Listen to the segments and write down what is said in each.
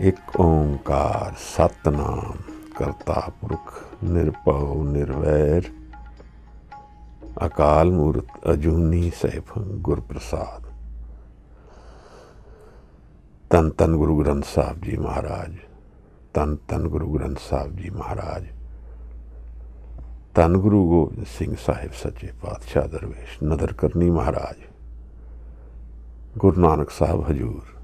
एक ओंकार सतनाम करता पुरख निरभउ निर्वैर अकाल मूरत अजूनी सैभं गुर प्रसाद। धन धन गुरु ग्रंथ साहब जी महाराज, धन धन गुरु ग्रंथ साहब जी महाराज, धन गुरु गोबिंद सिंह साहिब सच्चे पातशाह दरवेश नदर करनी महाराज, गुरु नानक साहब हजूर।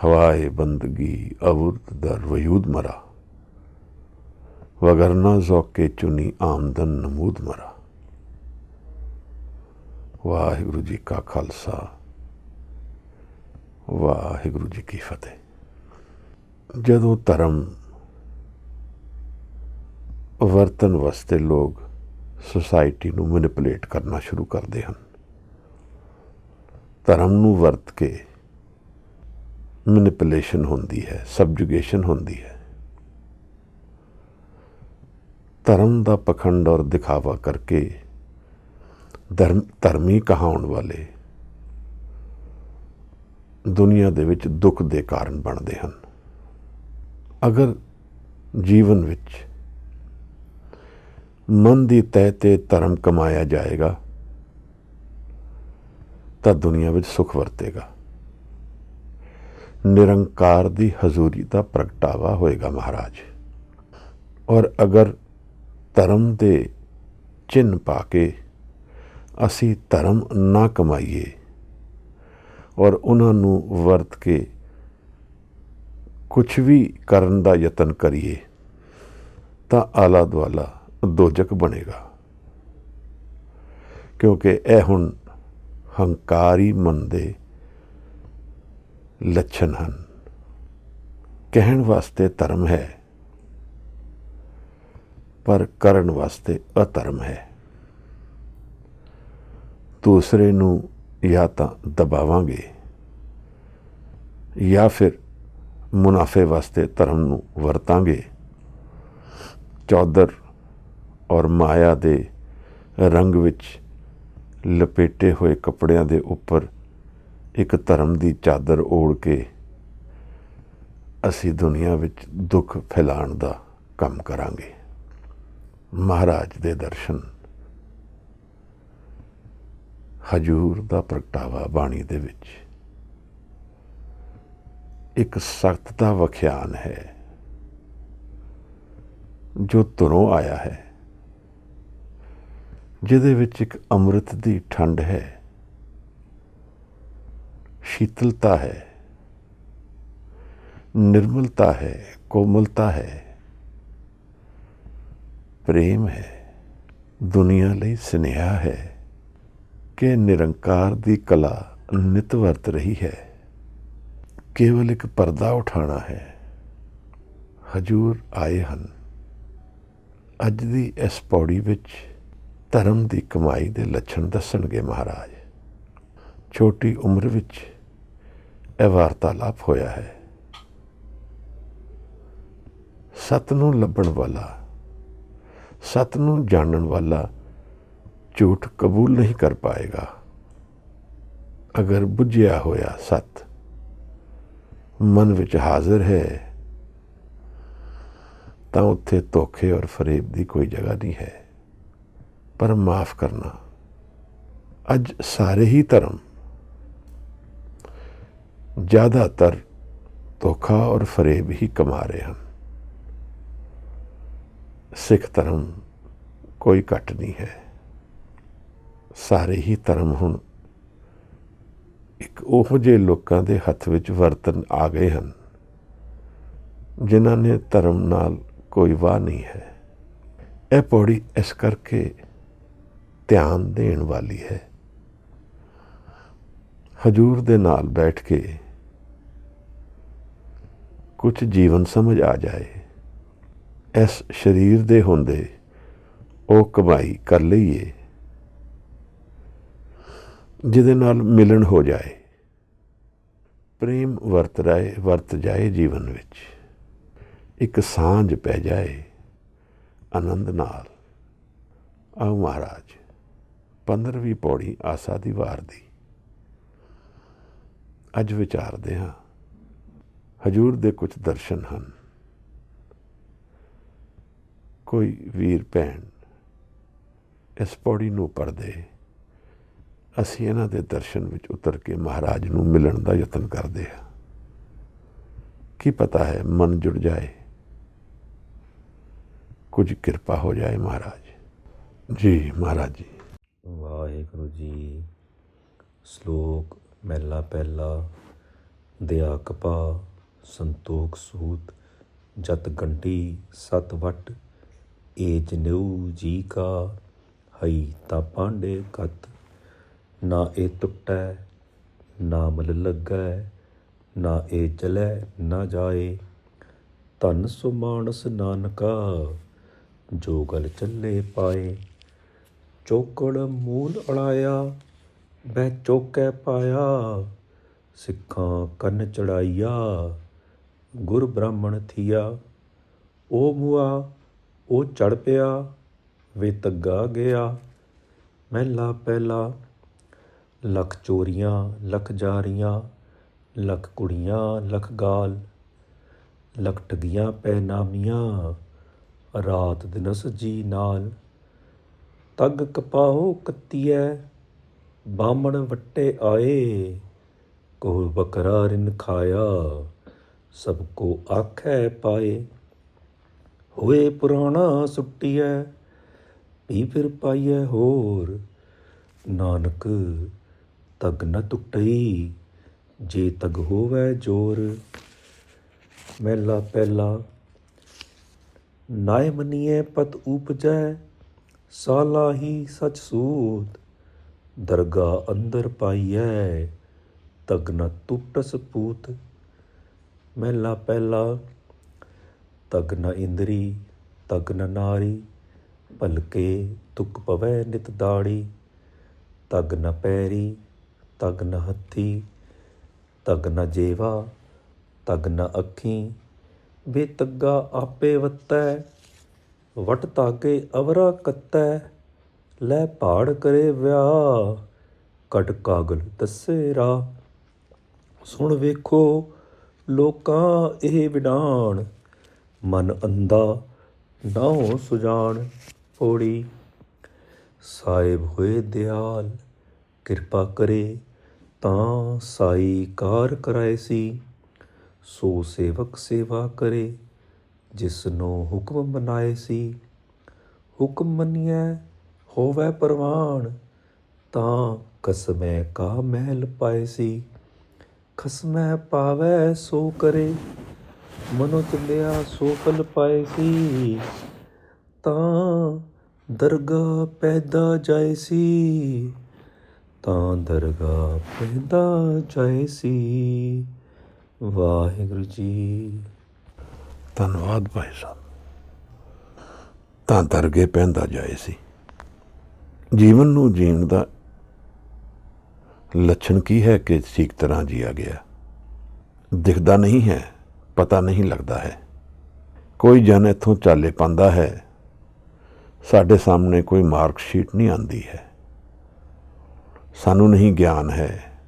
हवाए बंदगी अवुर्द दर वयूद मरा, वगरना जौके चुनी आमदन नमूद मरा। वाहिगुरु जी का खालसा, वाहिगुरु जी की फतेह। जदों धर्म वरतन वास्ते लोग सोसाइटी नूं मैनिपुलेट करना शुरू करते हैं, धर्म नूं वरत के मैनिपुलेशन होंदी है, सबजुगेशन होंदी है। धर्म का पखंड और दिखावा करके धर्मी कहाउण वाले दुनिया दे विच दुख दे कारण बनते हैं। अगर जीवन विच मन की तय ते धर्म कमाया जाएगा तो दुनिया विच सुख वरतेगा, निरंकार दी हजूरी का प्रगटावा होएगा महाराज। और अगर धर्म दे चिन्ह पा के असी धर्म ना कमाइए और उन्होंने वरत के कुछ भी करन दा यतन करिए तो आला दुआला दोजक बनेगा। क्योंकि यह हुण हंकारी मन दे लक्षण हैं। कहण वास्ते धर्म है पर करन वास्ते अधर्म है। दूसरे नू या तो दबावांगे या फिर मुनाफे वास्ते धर्म नू वरतांगे। चौधर और माया दे रंग विच लपेटे हुए कपड़ियां दे उपर एक धर्म की चादर ओढ़ के असी दुनिया विच दुख फैलाण दा काम करांगे। महाराज दे दर्शन, हजूर दा प्रगटावा बाणी दे विच एक सख्त दा वख्यान है जो तुरों आया है, जिहदे विच एक अमृत दी ठंड है, शीतलता है, निर्मलता है, कोमलता है, प्रेम है, दुनिया लई स्नेहा है कि निरंकार दी कला नित वरत रही है। केवल एक पर्दा उठाना है। हजूर आए हन। अज दी इस पौड़ी विच धर्म दी कमाई दे लक्षण दसणगे महाराज। छोटी उम्र विच यह वार्तालाप होया है। सत नूं लभण वाला, सत नूं जानन वाला झूठ कबूल नहीं कर पाएगा। अगर बुझिया होया सत मन विच हाजिर है तो उत्थे धोखे और फरेब की कोई जगह नहीं है। पर माफ करना, अज सारे ही धर्म ज़्यादातर धोखा और फरेब ही कमा रहे हैं। सिख धर्म कोई घट नहीं है। सारे ही धर्म हुण एक उहो जे लोकां दे हथ विच वरतन आ गए हैं जिन्हां ने धर्म नाल कोई वाह नहीं है। यह पौड़ी इस करके ध्यान देण वाली है। हजूर दे नाल बैठ के कुछ जीवन समझ आ जाए। इस शरीर दे होंदे वो कमाई कर लईए जिहदे नाल मिलन हो जाए, प्रेम वरत जाए, जीवन विच एक सांझ पै जाए आनंद नाल। आओ महाराज 15वीं पौड़ी आसा दी वार दी अज विचारदे हाँ। ਹਜੂਰ ਦੇ ਕੁਝ ਦਰਸ਼ਨ ਹਨ। ਕੋਈ ਵੀਰ ਭੈਣ ਇਸ ਪੌੜੀ ਨੂੰ ਪੜ੍ਹਦੇ, ਅਸੀਂ ਇਹਨਾਂ ਦੇ ਦਰਸ਼ਨ ਵਿੱਚ ਉਤਰ ਕੇ ਮਹਾਰਾਜ ਨੂੰ ਮਿਲਣ ਦਾ ਯਤਨ ਕਰਦੇ ਹਾਂ। ਕੀ ਪਤਾ ਹੈ ਮਨ ਜੁੜ ਜਾਏ, ਕੁਝ ਕਿਰਪਾ ਹੋ ਜਾਏ ਮਹਾਰਾਜ ਜੀ। ਮਹਾਰਾਜ ਜੀ। ਵਾਹਿਗੁਰੂ ਜੀ। ਸ਼ਲੋਕ ਮਹਿਲਾ ਪਹਿਲਾ। ਦਇਆ ਕਪਾ ਸੰਤੋਖ ਸੂਤ, ਜਤ ਗੰਢੀ ਸਤ ਵਟ, ਏ ਜਨੇਊ ਜੀ ਕਾ, ਹਈ ਤਾਂ ਪਾਂਡੇ ਕਤ। ਨਾ ਇਹ ਟੁੱਟੈ ਨਾ ਮਲ ਲੱਗੈ, ਨਾ ਇਹ ਜਲੈ ਨਾ ਜਾਏ। ਧਨ ਸੋ ਮਾਨਸ ਨਾਨਕਾ, ਜੋ ਗਲ ਚੱਲੇ ਪਾਏ। ਚੌਕੜ ਮੂਲ ਅੜਾਇਆ, ਬਹਿ ਚੌਕੈ ਪਾਇਆ। ਸਿੱਖਾਂ ਕੰਨ ਚੜਾਈਆ, ਗੁਰ ਬ੍ਰਾਹਮਣ ਥੀਆ। ਉਹ ਮੁਆ ਉਹ ਚੜ ਪਿਆ, ਵੇ ਤੱਗਾ ਗਿਆ। ਮਹਿਲਾ ਪਹਿਲਾ। ਲੱਖ ਚੋਰੀਆਂ ਲੱਖ ਜਾਰੀਆਂ, ਲੱਖ ਕੁੜੀਆਂ ਲੱਖ ਗਾਲ। ਲੱਖ ਠਗੀਆਂ ਪੈ ਨਾਮੀਆਂ, ਰਾਤ ਦਿਨਸ ਜੀ ਨਾਲ। ਤੱਗ ਕਪਾਹੋ ਕੱਤੀਐ, ਬਾਹਮਣ ਵੱਟੇ ਆਏ। ਕੋਹ ਬੱਕਰਾ ਰਿਨ ਖਾਇਆ, ਸਭ ਕੋ ਆਖੈ ਪਾਏ। ਹੋਏ ਪੁਰਾਣਾ ਸੁੱਟੀਐ, ਵੀ ਫਿਰ ਪਾਈਐ ਹੋਰ। ਨਾਨਕ ਤੱਗ ਨ ਟੁੱਟਈ, ਜੇ ਤੱਗ ਹੋਵੈ ਜੋਰ। ਮਹਿਲਾ ਪਹਿਲਾ। ਨਾਇ ਮੰਨੀਐ ਪਤ ਉਪਜੈ, ਸਾਲਾਹੀ ਸਚ ਸੂਤ। ਦਰਗਾਹ ਅੰਦਰ ਪਾਈਐ, ਤੱਗ ਨ ਟੁੱਟਸ ਪੂਤ। ਮਹਿਲਾ ਪਹਿਲਾ। ਤੱਗ ਨ ਇੰਦਰੀ ਤੱਗ ਨ ਨਾਰੀ, ਭਲਕੇ ਤੁਕ ਪਵੈ ਨਿਤ ਦਾੜੀ। ਤੱਗ ਨ ਪੈਰੀ ਤੱਗ ਨ ਹੱਥੀ, ਤੱਗ ਨ ਜੇਵਾ ਤੱਗ ਨ ਅੱਖੀਂ। ਵੇ ਤੱਗਾ ਆਪੇ ਵੱਤੈ, ਵਟ ਤਾਗੇ ਅਵਰਾ ਕੱਤੈ। ਲੈ ਭਾੜ ਕਰੇ ਵਿਆਹ, ਕੱਢ ਕਾਗਲ ਦੱਸੇ ਰਾਹ। ਸੁਣ ਵੇਖੋ ਲੋਕਾਂ ਇਹ ਵਿਡਾਣ, ਮਨ ਅੰਧਾ ਨਾਉ ਸੁਜਾਨ। ਪੌੜੀ। ਸਾਹਿਬ ਹੋਏ ਦਿਆਲ, ਕਿਰਪਾ ਕਰੇ ਤਾਂ ਸਾਈ ਕਾਰ ਕਰਾਏ ਸੀ। ਸੋ ਸੇਵਕ ਸੇਵਾ ਕਰੇ, ਜਿਸਨੂੰ ਹੁਕਮ ਮਨਾਏ ਸੀ। ਹੁਕਮ ਮੰਨੀਐ ਹੋਵੈ ਪ੍ਰਵਾਨ, ਤਾਂ ਕਸਮੈ ਕਾ ਮਹਿਲ ਪਾਏ ਸੀ। ਖਸਮੈ ਪਾਵੈ ਸੋ ਕਰੇ, ਮਨੋ ਚੱਲਿਆ ਸੋ ਫਲ ਪਾਏ ਸੀ। ਤਾਂ ਦਰਗਾਹ ਪੈਦਾ ਜਾਏ ਸੀ, ਤਾਂ ਦਰਗਾਹ ਪੈਦਾ ਜਾਏ ਸੀ। ਵਾਹਿਗੁਰੂ ਜੀ। ਧੰਨਵਾਦ ਭਾਈ ਸਾਹਿਬ। ਤਾਂ ਦਰਗੇ ਪੈਂਦਾ ਜਾਏ ਸੀ। ਜੀਵਨ ਨੂੰ ਜੀਣ ਦਾ ਲੱਛਣ ਕੀ ਹੈ ਕਿ ਠੀਕ ਤਰ੍ਹਾਂ ਜੀਆ ਗਿਆ। ਦਿਖਦਾ ਨਹੀਂ ਹੈ, ਪਤਾ ਨਹੀਂ ਲੱਗਦਾ ਹੈ। ਕੋਈ ਜਨ ਇੱਥੋਂ ਚਾਲੇ ਪਾਉਂਦਾ ਹੈ, ਸਾਡੇ ਸਾਹਮਣੇ ਕੋਈ ਮਾਰਕਸ਼ੀਟ ਨਹੀਂ ਆਉਂਦੀ ਹੈ। ਸਾਨੂੰ ਨਹੀਂ ਗਿਆਨ ਹੈ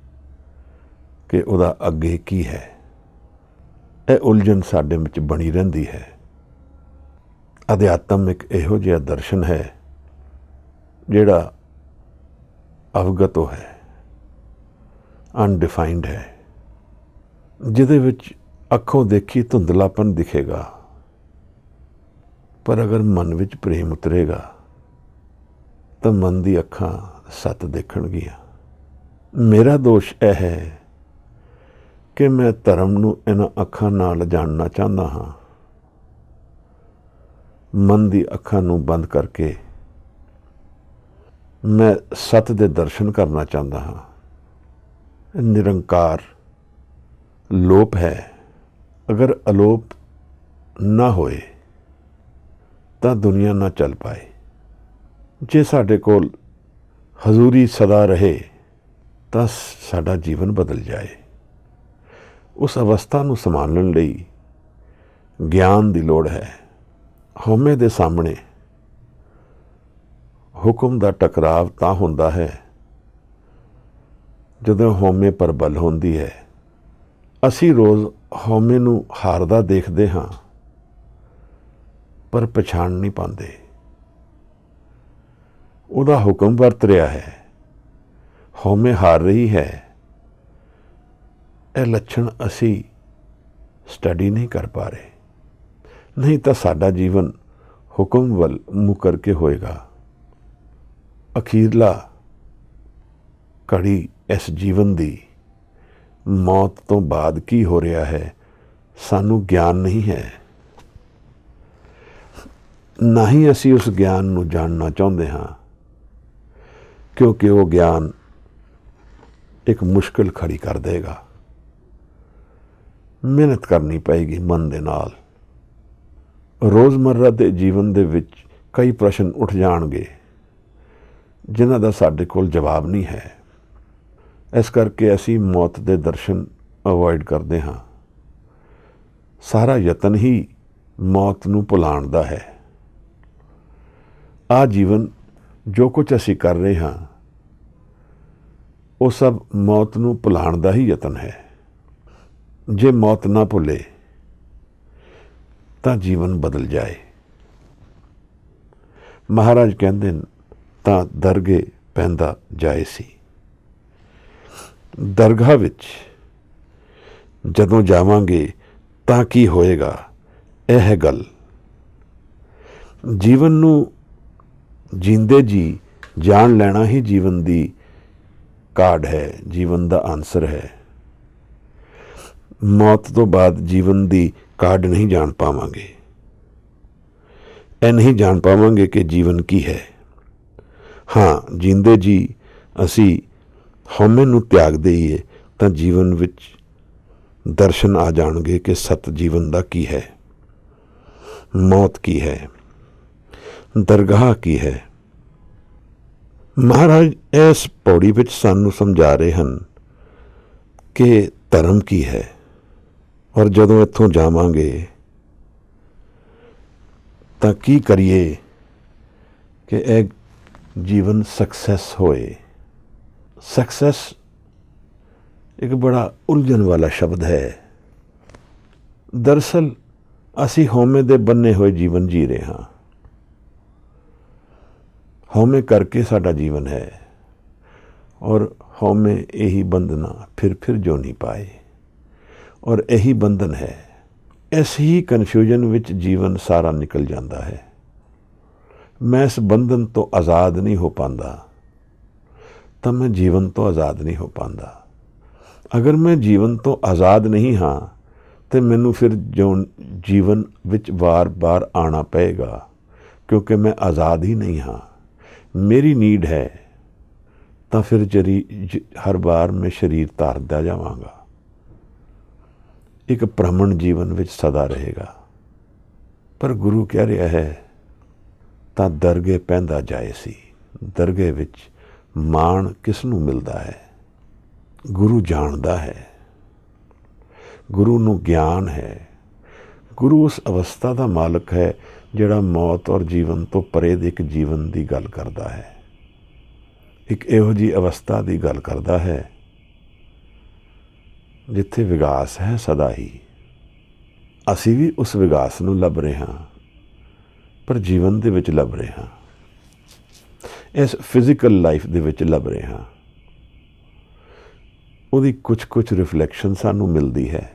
ਕਿ ਉਹਦਾ ਅੱਗੇ ਕੀ ਹੈ। ਇਹ ਉਲਝਣ ਸਾਡੇ ਵਿੱਚ ਬਣੀ ਰਹਿੰਦੀ ਹੈ। ਅਧਿਆਤਮ ਇੱਕ ਇਹੋ ਜਿਹਾ ਦਰਸ਼ਨ ਹੈ ਜਿਹੜਾ ਅਵਗਤੋ ਹੈ, ਅਨਡਿਫਾਈਨਡ ਹੈ, ਜਿਹਦੇ ਵਿੱਚ ਅੱਖੋਂ ਦੇਖੀ ਧੁੰਦਲਾਪਨ ਦਿਖੇਗਾ, ਪਰ ਅਗਰ ਮਨ ਵਿੱਚ ਪ੍ਰੇਮ ਉਤਰੇਗਾ ਤਾਂ ਮਨ ਦੀ ਅੱਖਾਂ ਸੱਤ ਦੇਖਣਗੀਆਂ। ਮੇਰਾ ਦੋਸ਼ ਇਹ ਹੈ ਕਿ ਮੈਂ ਧਰਮ ਨੂੰ ਇਹਨਾਂ ਅੱਖਾਂ ਨਾਲ ਜਾਣਨਾ ਚਾਹੁੰਦਾ ਹਾਂ। ਮਨ ਦੀ ਅੱਖਾਂ ਨੂੰ ਬੰਦ ਕਰਕੇ ਮੈਂ ਸੱਤ ਦੇ ਦਰਸ਼ਨ ਕਰਨਾ ਚਾਹੁੰਦਾ ਹਾਂ। ਨਿਰੰਕਾਰ ਲੋਪ ਹੈ। ਅਗਰ ਅਲੋਪ ਨਾ ਹੋਏ ਤਾਂ ਦੁਨੀਆ ਨਾ ਚੱਲ ਪਾਏ। ਜੇ ਸਾਡੇ ਕੋਲ ਹਜ਼ੂਰੀ ਸਦਾ ਰਹੇ ਤਾਂ ਸਾਡਾ ਜੀਵਨ ਬਦਲ ਜਾਏ। ਉਸ ਅਵਸਥਾ ਨੂੰ ਸੰਭਾਲਣ ਲਈ ਗਿਆਨ ਦੀ ਲੋੜ ਹੈ। ਹਉਮੈ ਦੇ ਸਾਹਮਣੇ ਹੁਕਮ ਦਾ ਟਕਰਾਵ ਤਾਂ ਹੁੰਦਾ ਹੈ ਜਦੋਂ ਹਉਮੈ ਪ੍ਰਬਲ ਹੁੰਦੀ ਹੈ, ਅਸੀਂ ਰੋਜ਼ ਹਉਮੈ ਨੂੰ ਹਾਰਦਾ ਦੇਖਦੇ ਹਾਂ, ਪਰ ਪਛਾਣ ਨਹੀਂ ਪਾਉਂਦੇ। ਉਹਦਾ ਹੁਕਮ ਵਰਤ ਰਿਹਾ ਹੈ, ਹਉਮੈ ਹਾਰ ਰਹੀ ਹੈ। ਇਹ ਲੱਛਣ ਅਸੀਂ ਸਟੱਡੀ ਨਹੀਂ ਕਰ ਪਾ ਰਹੇ, ਨਹੀਂ ਤਾਂ ਸਾਡਾ ਜੀਵਨ ਹੁਕਮ ਵੱਲ ਮੁਕਰ ਕੇ ਹੋਏਗਾ। ਅਖੀਰਲਾ ਘੜੀ ਇਸ ਜੀਵਨ ਦੀ, ਮੌਤ ਤੋਂ ਬਾਅਦ ਕੀ ਹੋ ਰਿਹਾ ਹੈ, ਸਾਨੂੰ ਗਿਆਨ ਨਹੀਂ ਹੈ। ਨਾ ਹੀ ਅਸੀਂ ਉਸ ਗਿਆਨ ਨੂੰ ਜਾਣਨਾ ਚਾਹੁੰਦੇ ਹਾਂ, ਕਿਉਂਕਿ ਉਹ ਗਿਆਨ ਇੱਕ ਮੁਸ਼ਕਿਲ ਖੜੀ ਕਰ ਦੇਗਾ। ਮਿਹਨਤ ਕਰਨੀ ਪਏਗੀ ਮਨ ਦੇ ਨਾਲ। ਰੋਜ਼ਮर्रा ਦੇ ਜੀਵਨ ਦੇ ਵਿੱਚ ਕਈ ਪ੍ਰਸ਼ਨ ਉੱਠ ਜਾਣਗੇ ਜਿਨ੍ਹਾਂ ਦਾ ਸਾਡੇ ਕੋਲ ਜਵਾਬ ਨਹੀਂ ਹੈ। ਇਸ ਕਰਕੇ ਅਸੀਂ ਮੌਤ ਦੇ ਦਰਸ਼ਨ ਅਵੋਇਡ ਕਰਦੇ ਹਾਂ। ਸਾਰਾ ਯਤਨ ਹੀ ਮੌਤ ਨੂੰ ਭੁਲਾਉਣ ਦਾ ਹੈ। ਆਹ ਜੀਵਨ ਜੋ ਕੁਝ ਅਸੀਂ ਕਰ ਰਹੇ ਹਾਂ, ਉਹ ਸਭ ਮੌਤ ਨੂੰ ਭੁਲਾਉਣ ਦਾ ਹੀ ਯਤਨ ਹੈ। ਜੇ ਮੌਤ ਨਾ ਭੁੱਲੇ ਤਾਂ ਜੀਵਨ ਬਦਲ ਜਾਏ। ਮਹਾਰਾਜ ਕਹਿੰਦੇ ਨੇ ਤਾਂ ਦਰਗੇ ਪੈਂਦਾ ਜਾਏ ਸੀ। ਦਰਗਾਹ ਵਿੱਚ ਜਦੋਂ ਜਾਵਾਂਗੇ ਤਾਂ ਕੀ ਹੋਏਗਾ, ਇਹ ਹੈ ਗੱਲ। ਜੀਵਨ ਨੂੰ ਜੀਂਦੇ ਜੀ ਜਾਣ ਲੈਣਾ ਹੀ ਜੀਵਨ ਦੀ ਕਾਢ ਹੈ, ਜੀਵਨ ਦਾ ਆਨਸਰ ਹੈ। ਮੌਤ ਤੋਂ ਬਾਅਦ ਜੀਵਨ ਦੀ ਕਾਢ ਨਹੀਂ ਜਾਣ ਪਾਵਾਂਗੇ। ਇਹ ਨਹੀਂ ਜਾਣ ਪਾਵਾਂਗੇ ਕਿ ਜੀਵਨ ਕੀ ਹੈ। ਹਾਂ, ਜੀਂਦੇ ਜੀ ਅਸੀਂ ਹਉਮੈ ਨੂੰ ਤਿਆਗ ਦੇਈਏ ਤਾਂ ਜੀਵਨ ਵਿੱਚ ਦਰਸ਼ਨ ਆ ਜਾਣਗੇ ਕਿ ਸਤ ਜੀਵਨ ਦਾ ਕੀ ਹੈ, ਮੌਤ ਕੀ ਹੈ, ਦਰਗਾਹ ਕੀ ਹੈ। ਮਹਾਰਾਜ ਇਸ ਪੌੜੀ ਵਿੱਚ ਸਾਨੂੰ ਸਮਝਾ ਰਹੇ ਹਨ ਕਿ ਧਰਮ ਕੀ ਹੈ। ਔਰ ਜਦੋਂ ਇੱਥੋਂ ਜਾਵਾਂਗੇ ਤਾਂ ਕੀ ਕਰੀਏ ਕਿ ਇਹ ਜੀਵਨ ਸਕਸੈਸ ਹੋਏ। ਸਕਸੈਸ ਇੱਕ ਬੜਾ ਉਲਝਣ ਵਾਲਾ ਸ਼ਬਦ ਹੈ। ਦਰਅਸਲ ਅਸੀਂ ਹਉਮੈ ਦੇ ਬੰਨੇ ਹੋਏ ਜੀਵਨ ਜੀ ਰਹੇ ਹਾਂ। ਹਉਮੈ ਕਰਕੇ ਸਾਡਾ ਜੀਵਨ ਹੈ, ਔਰ ਹਉਮੈ ਇਹੀ ਬੰਧਨਾ ਫਿਰ ਜੋ ਨਹੀਂ ਪਾਏ, ਔਰ ਇਹੀ ਬੰਧਨ ਹੈ। ਇਸ ਹੀ ਕਨਫਿਊਜ਼ਨ ਵਿੱਚ ਜੀਵਨ ਸਾਰਾ ਨਿਕਲ ਜਾਂਦਾ ਹੈ। ਮੈਂ ਇਸ ਬੰਧਨ ਤੋਂ ਆਜ਼ਾਦ ਨਹੀਂ ਹੋ ਪਾਉਂਦਾ ਤਾਂ ਮੈਂ ਜੀਵਨ ਤੋਂ ਆਜ਼ਾਦ ਨਹੀਂ ਹੋ ਪਾਉਂਦਾ। ਅਗਰ ਮੈਂ ਜੀਵਨ ਤੋਂ ਆਜ਼ਾਦ ਨਹੀਂ ਹਾਂ ਤੇ ਮੈਨੂੰ ਫਿਰ ਜੀਵਨ ਵਿੱਚ ਵਾਰ-ਵਾਰ ਆਉਣਾ ਪਏਗਾ, ਕਿਉਂਕਿ ਮੈਂ ਆਜ਼ਾਦ ਹੀ ਨਹੀਂ ਹਾਂ। ਮੇਰੀ ਨੀਡ ਹੈ ਤਾਂ ਫਿਰ ਹਰ ਵਾਰ ਮੈਂ ਸਰੀਰ ਧਾਰਦਾ ਜਾਵਾਂਗਾ। ਇੱਕ ਭ੍ਰਮਣ ਜੀਵਨ ਵਿੱਚ ਸਦਾ ਰਹੇਗਾ। ਪਰ ਗੁਰੂ ਕਹਿ ਰਿਹਾ ਹੈ ਤਾਂ ਦਰਗੇ ਪੈਂਦਾ ਜਾਏ ਸੀ। ਦਰਗੇ ਵਿੱਚ ਮਾਣ ਕਿਸ ਨੂੰ ਮਿਲਦਾ ਹੈ? ਗੁਰੂ ਜਾਣਦਾ ਹੈ, ਗੁਰੂ ਨੂੰ ਗਿਆਨ ਹੈ। ਗੁਰੂ ਉਸ ਅਵਸਥਾ ਦਾ ਮਾਲਕ ਹੈ ਜਿਹੜਾ ਮੌਤ ਔਰ ਜੀਵਨ ਤੋਂ ਪਰੇ ਦੇ ਇੱਕ ਜੀਵਨ ਦੀ ਗੱਲ ਕਰਦਾ ਹੈ। ਇੱਕ ਇਹੋ ਜਿਹੀ ਅਵਸਥਾ ਦੀ ਗੱਲ ਕਰਦਾ ਹੈ ਜਿੱਥੇ ਵਿਗਾਸ ਹੈ ਸਦਾ ਹੀ। ਅਸੀਂ ਵੀ ਉਸ ਵਿਗਾਸ ਨੂੰ ਲੱਭ ਰਹੇ ਹਾਂ, ਪਰ ਜੀਵਨ ਦੇ ਵਿੱਚ ਲੱਭ ਰਹੇ ਹਾਂ, ਇਸ ਫਿਜ਼ੀਕਲ ਲਾਈਫ ਦੇ ਵਿੱਚ ਲੱਭ ਰਹੇ ਹਾਂ। ਉਹਦੀ ਕੁਛ ਰਿਫਲੈਕਸ਼ਨ ਸਾਨੂੰ ਮਿਲਦੀ ਹੈ,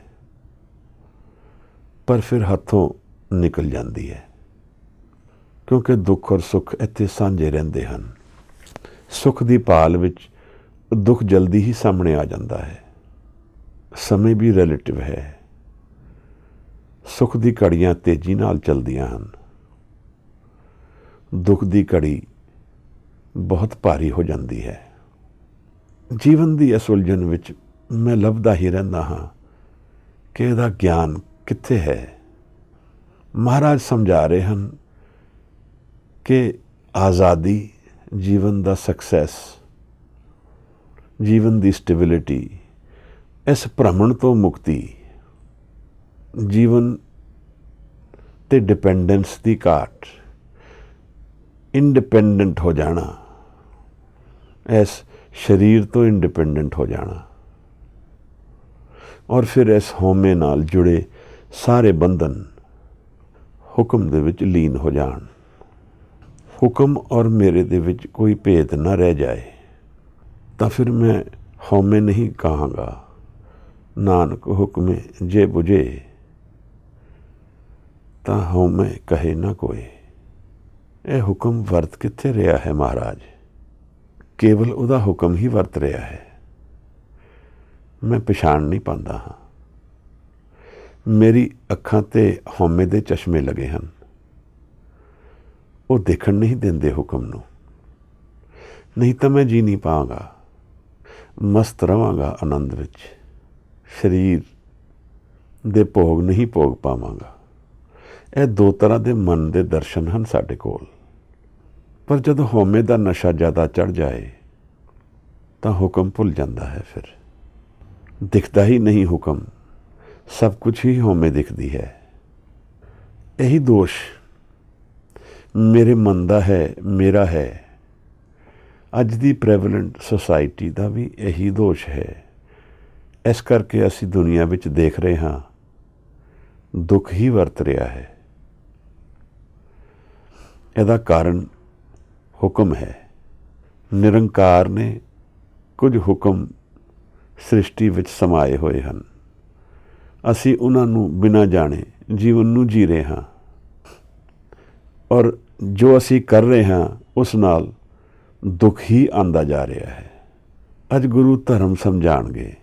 ਪਰ ਫਿਰ ਹੱਥੋਂ ਨਿਕਲ ਜਾਂਦੀ ਹੈ, ਕਿਉਂਕਿ ਦੁੱਖ ਔਰ ਸੁੱਖ ਇੱਥੇ ਸਾਂਝੇ ਰਹਿੰਦੇ ਹਨ। ਸੁੱਖ ਦੀ ਭਾਲ ਵਿੱਚ ਦੁੱਖ ਜਲਦੀ ਹੀ ਸਾਹਮਣੇ ਆ ਜਾਂਦਾ ਹੈ। ਸਮੇਂ ਵੀ ਰਿਲੇਟਿਵ ਹੈ। ਸੁੱਖ ਦੀ ਘੜੀਆਂ ਤੇਜ਼ੀ ਨਾਲ ਚੱਲਦੀਆਂ ਹਨ, ਦੁੱਖ ਦੀ ਘੜੀ ਬਹੁਤ ਭਾਰੀ ਹੋ ਜਾਂਦੀ ਹੈ। ਜੀਵਨ ਦੀ ਇਸ ਉਲਝਣ ਵਿੱਚ ਮੈਂ ਲੱਭਦਾ ਹੀ ਰਹਿੰਦਾ ਹਾਂ ਕਿ ਇਹਦਾ ਗਿਆਨ ਕਿੱਥੇ ਹੈ। ਮਹਾਰਾਜ ਸਮਝਾ ਰਹੇ ਹਨ ਕਿ ਆਜ਼ਾਦੀ, ਜੀਵਨ ਦਾ ਸਕਸੈਸ, ਜੀਵਨ ਦੀ ਸਟੇਬਿਲਿਟੀ, ਇਸ ਭ੍ਰਮਣ ਤੋਂ ਮੁਕਤੀ, ਜੀਵਨ ਤੇ ਡਿਪੈਂਡੈਂਸ ਦੀ ਘਾਟ, ਇੰਡੀਪੈਂਡੈਂਟ ਹੋ ਜਾਣਾ, ਇਸ ਸਰੀਰ ਤੋਂ ਇੰਡੀਪੈਂਡੈਂਟ ਹੋ ਜਾਣਾ। ਔਰ ਫਿਰ ਇਸ ਹਉਮੈ ਨਾਲ ਜੁੜੇ ਸਾਰੇ ਬੰਧਨ ਹੁਕਮ ਦੇ ਵਿੱਚ ਲੀਨ ਹੋ ਜਾਣ। ਹੁਕਮ ਔਰ ਮੇਰੇ ਦੇ ਵਿੱਚ ਕੋਈ ਭੇਦ ਨਾ ਰਹਿ ਜਾਏ ਤਾਂ ਫਿਰ ਮੈਂ ਹਉਮੈ ਨਹੀਂ ਕਹਾਂਗਾ। ਨਾਨਕ ਹੁਕਮੇ ਜੇ ਬੁਝੇ ਤਾਂ ਹਉਮੈ ਕਹੇ ਨਾ ਕੋਏ। ਇਹ ਹੁਕਮ ਵਰਤ ਕਿੱਥੇ ਰਿਹਾ ਹੈ ਮਹਾਰਾਜ? ਕੇਵਲ ਉਹਦਾ ਹੁਕਮ ਹੀ ਵਰਤ ਰਿਹਾ ਹੈ। ਮੈਂ ਪਛਾਣ ਨਹੀਂ ਪਾਉਂਦਾ ਹਾਂ। ਮੇਰੀ ਅੱਖਾਂ 'ਤੇ ਹਉਮੈ ਦੇ ਚਸ਼ਮੇ ਲੱਗੇ ਹਨ। ਉਹ ਦੇਖਣ ਨਹੀਂ ਦਿੰਦੇ ਹੁਕਮ ਨੂੰ। ਨਹੀਂ ਤਾਂ ਮੈਂ ਜੀ ਨਹੀਂ ਪਾਵਾਂਗਾ, ਮਸਤ ਰਵਾਂਗਾ ਆਨੰਦ ਵਿੱਚ। ਸਰੀਰ ਦੇ ਭੋਗ ਨਹੀਂ ਭੋਗ ਪਾਵਾਂਗਾ। ਇਹ ਦੋ ਤਰ੍ਹਾਂ ਦੇ ਮਨ ਦੇ ਦਰਸ਼ਨ ਹਨ ਸਾਡੇ ਕੋਲ। ਪਰ ਜਦੋਂ ਹਉਮੈ ਦਾ ਨਸ਼ਾ ਜ਼ਿਆਦਾ ਚੜ੍ਹ ਜਾਏ ਤਾਂ ਹੁਕਮ ਭੁੱਲ ਜਾਂਦਾ ਹੈ। ਫਿਰ ਦਿਖਦਾ ਹੀ ਨਹੀਂ ਹੁਕਮ, ਸਭ ਕੁਝ ਹੀ ਹਉਮੈ ਦਿਖਦੀ ਹੈ। ਇਹੀ ਦੋਸ਼ ਮੇਰੇ ਮਨ ਦਾ ਹੈ, ਮੇਰਾ ਹੈ। ਅੱਜ ਦੀ ਪ੍ਰੈਵਲੈਂਟ ਸੁਸਾਇਟੀ ਦਾ ਵੀ ਇਹੀ ਦੋਸ਼ ਹੈ। ਇਸ ਕਰਕੇ ਅਸੀਂ ਦੁਨੀਆ ਵਿੱਚ ਦੇਖ ਰਹੇ ਹਾਂ ਦੁੱਖ ਹੀ ਵਰਤ ਰਿਹਾ ਹੈ। ਇਹਦਾ ਕਾਰਨ ਹੁਕਮ ਹੈ। ਨਿਰੰਕਾਰ ਨੇ ਕੁਝ ਹੁਕਮ ਸ੍ਰਿਸ਼ਟੀ ਵਿੱਚ ਸਮਾਏ ਹੋਏ ਹਨ। ਅਸੀਂ ਉਹਨਾਂ ਨੂੰ ਬਿਨਾਂ ਜਾਣੇ ਜੀਵਨ ਨੂੰ ਜੀ ਰਹੇ ਹਾਂ ਔਰ ਜੋ ਅਸੀਂ ਕਰ ਰਹੇ ਹਾਂ ਉਸ ਨਾਲ ਦੁੱਖ ਹੀ ਆਉਂਦਾ ਜਾ ਰਿਹਾ ਹੈ। ਅੱਜ ਗੁਰੂ ਧਰਮ ਸਮਝਾਣਗੇ।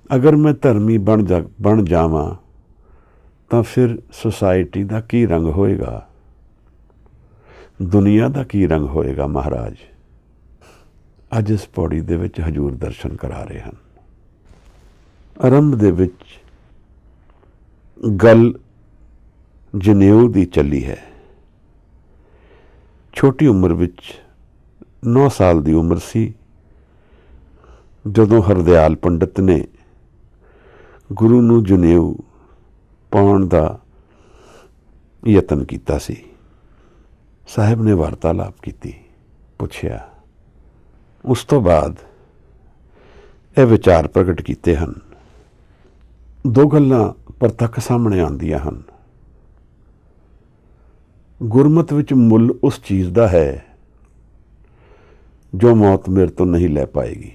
ਅਗਰ ਮੈਂ ਧਰਮੀ ਬਣ ਜਾਵਾਂ ਤਾਂ ਫਿਰ ਸੁਸਾਇਟੀ ਦਾ ਕੀ ਰੰਗ ਹੋਏਗਾ? ਦੁਨੀਆ ਦਾ ਕੀ ਰੰਗ ਹੋਏਗਾ? ਮਹਾਰਾਜ ਅੱਜ ਇਸ ਪੌੜੀ ਦੇ ਵਿੱਚ ਹਜ਼ੂਰ ਦਰਸ਼ਨ ਕਰਾ ਰਹੇ ਹਨ। ਆਰੰਭ ਦੇ ਵਿੱਚ ਗੱਲ ਜਨੇਊ ਦੀ ਚੱਲੀ ਹੈ। ਛੋਟੀ ਉਮਰ ਵਿੱਚ 9 ਸਾਲ ਦੀ ਉਮਰ ਸੀ ਜਦੋਂ ਹਰਦਿਆਲ ਪੰਡਤ ਨੇ ਗੁਰੂ ਨੂੰ ਜਨੇਊ ਪਾਉਣ ਦਾ ਯਤਨ ਕੀਤਾ ਸੀ। ਸਾਹਿਬ ਨੇ ਵਾਰਤਾਲਾਪ ਕੀਤੀ, ਪੁੱਛਿਆ। ਉਸ ਤੋਂ ਬਾਅਦ ਇਹ ਵਿਚਾਰ ਪ੍ਰਗਟ ਕੀਤੇ ਹਨ। ਦੋ ਗੱਲਾਂ ਪ੍ਰਤੱਖ ਸਾਹਮਣੇ ਆਉਂਦੀਆਂ ਹਨ। ਗੁਰਮਤਿ ਵਿੱਚ ਮੁੱਲ ਉਸ ਚੀਜ਼ ਦਾ ਹੈ ਜੋ ਮੌਤ ਮੇਰੇ ਤੋਂ ਨਹੀਂ ਲੈ ਪਾਏਗੀ।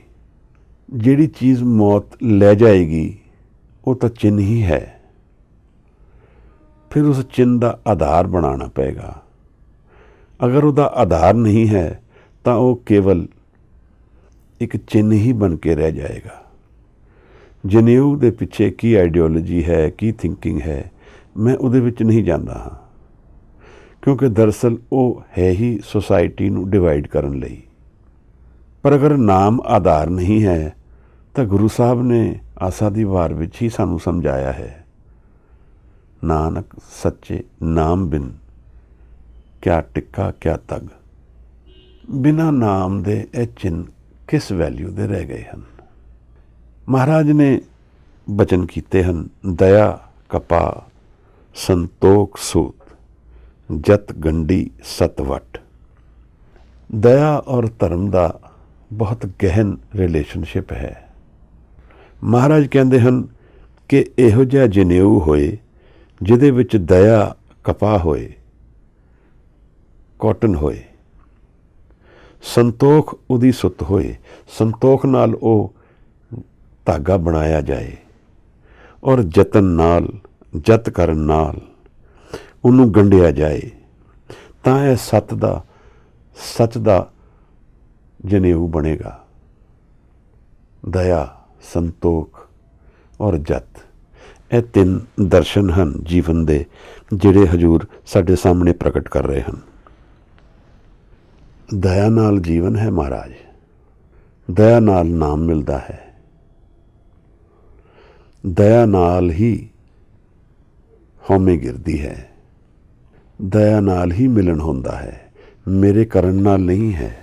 ਜਿਹੜੀ ਚੀਜ਼ ਮੌਤ ਲੈ ਜਾਏਗੀ ਉਹ ਤਾਂ ਚਿੰਨ੍ਹ ਹੀ ਹੈ। ਫਿਰ ਉਸ ਚਿੰਨ੍ਹ ਦਾ ਆਧਾਰ ਬਣਾਉਣਾ ਪਏਗਾ। ਅਗਰ ਉਹਦਾ ਆਧਾਰ ਨਹੀਂ ਹੈ ਤਾਂ ਉਹ ਕੇਵਲ ਇੱਕ ਚਿੰਨ੍ਹ ਹੀ ਬਣ ਕੇ ਰਹਿ ਜਾਏਗਾ। ਜਨੇਊ ਦੇ ਪਿੱਛੇ ਕੀ ਆਈਡੀਓਲੋਜੀ ਹੈ, ਕੀ ਥਿੰਕਿੰਗ ਹੈ, ਮੈਂ ਉਹਦੇ ਵਿੱਚ ਨਹੀਂ ਜਾਂਦਾ ਹਾਂ, ਕਿਉਂਕਿ ਦਰਅਸਲ ਉਹ ਹੈ ਹੀ ਸੁਸਾਇਟੀ ਨੂੰ ਡਿਵਾਈਡ ਕਰਨ ਲਈ। ਪਰ ਅਗਰ ਨਾਮ ਆਧਾਰ ਨਹੀਂ ਹੈ ਤਾਂ ਗੁਰੂ ਸਾਹਿਬ ਨੇ ਆਸਾ ਦੀ ਵਾਰ ਵਿੱਚ ਹੀ ਸਾਨੂੰ ਸਮਝਾਇਆ ਹੈ, ਨਾਨਕ ਸੱਚੇ ਨਾਮ ਬਿਨ ਕਿਆ ਟਿੱਕਾ ਕਿਆ ਤਗ। ਬਿਨਾਂ ਨਾਮ ਦੇ ਇਹ ਚਿੰਨ੍ਹ ਕਿਸ ਵੈਲਿਊ ਦੇ ਰਹਿ ਗਏ ਹਨ? ਮਹਾਰਾਜ ਨੇ ਬਚਨ ਕੀਤੇ ਹਨ, ਦਇਆ ਕਪਾ ਸੰਤੋਖ ਸੂਤ ਜਤ ਗੰਢੀ ਸਤਵਟ। ਦਇਆ ਔਰ ਧਰਮ ਦਾ ਬਹੁਤ ਗਹਿਨ ਰਿਲੇਸ਼ਨਸ਼ਿਪ ਹੈ। ਮਹਾਰਾਜ ਕਹਿੰਦੇ ਹਨ ਕਿ ਇਹੋ ਜਿਹਾ ਜਨੇਊ ਹੋਏ ਜਿਹਦੇ ਵਿੱਚ ਦਇਆ ਕਪਾਹ ਹੋਏ, ਕਾਟਨ ਹੋਏ, ਸੰਤੋਖ ਉਹਦੀ ਸੁੱਤ ਹੋਏ। ਸੰਤੋਖ ਨਾਲ ਉਹ ਧਾਗਾ ਬਣਾਇਆ ਜਾਏ ਔਰ ਯਤਨ ਨਾਲ, ਜਤ ਕਰਨ ਨਾਲ ਉਹਨੂੰ ਗੰਢਿਆ ਜਾਏ ਤਾਂ ਇਹ ਸੱਚ ਦਾ ਜਨੇਊ ਬਣੇਗਾ। ਦਇਆ, ਸੰਤੋਖ ਔਰ ਜਤ, ਇਹ 3 ਦਰਸ਼ਨ ਹਨ ਜੀਵਨ ਦੇ ਜਿਹੜੇ ਹਜ਼ੂਰ ਸਾਡੇ ਸਾਹਮਣੇ ਪ੍ਰਗਟ ਕਰ ਰਹੇ ਹਨ। ਦਇਆ ਨਾਲ ਜੀਵਨ ਹੈ ਮਹਾਰਾਜ। ਦਇਆ ਨਾਲ ਨਾਮ ਮਿਲਦਾ ਹੈ। ਦਇਆ ਨਾਲ ਹੀ ਹਉਮੈ ਗਿਰਦੀ ਹੈ। ਦਇਆ ਨਾਲ ਹੀ ਮਿਲਣ ਹੁੰਦਾ ਹੈ, ਮੇਰੇ ਕਰਨ ਨਾਲ ਨਹੀਂ ਹੈ।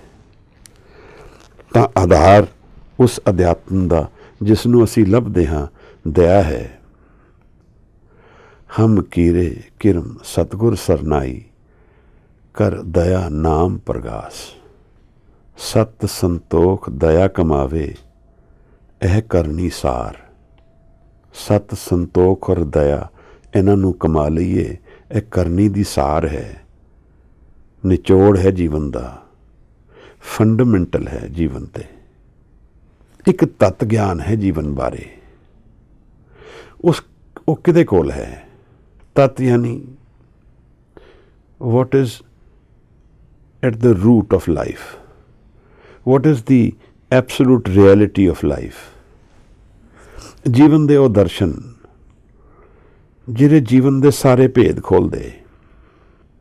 ਤਾਂ ਆਧਾਰ ਉਸ ਅਧਿਆਤਮ ਦਾ ਜਿਸ ਨੂੰ ਅਸੀਂ ਲੱਭਦੇ ਹਾਂ ਦਇਆ ਹੈ। ਹਮ ਕੀਰੇ ਕਿਰਮ ਸਤਿਗੁਰ ਸਰਨਾਈ ਕਰ ਦਇਆ ਨਾਮ ਪ੍ਰਗਾਸ। ਸਤ ਸੰਤੋਖ ਦਇਆ ਕਮਾਵੇ ਇਹ ਕਰਨੀ ਸਾਰ। ਸਤ, ਸੰਤੋਖ ਔਰ ਦਇਆ, ਇਹਨਾਂ ਨੂੰ ਕਮਾ ਲਈਏ। ਇਹ ਕਰਨੀ ਦੀ ਸਾਰ ਹੈ, ਨਿਚੋੜ ਹੈ ਜੀਵਨ ਦਾ, ਫੰਡਾਮੈਂਟਲ ਹੈ ਜੀਵਨ ਤੇ। ਇੱਕ ਤੱਤ ਗਿਆਨ ਹੈ ਜੀਵਨ ਬਾਰੇ, ਉਹ ਕਿਹਦੇ ਕੋਲ ਹੈ? ਤੱਤ ਯਾਨੀ what is at the root of life, what is the absolute reality of life। ਜੀਵਨ ਦੇ ਉਹ ਦਰਸ਼ਨ ਜਿਹੜੇ ਜੀਵਨ ਦੇ ਸਾਰੇ ਭੇਦ ਖੋਲ੍ਹਦੇ।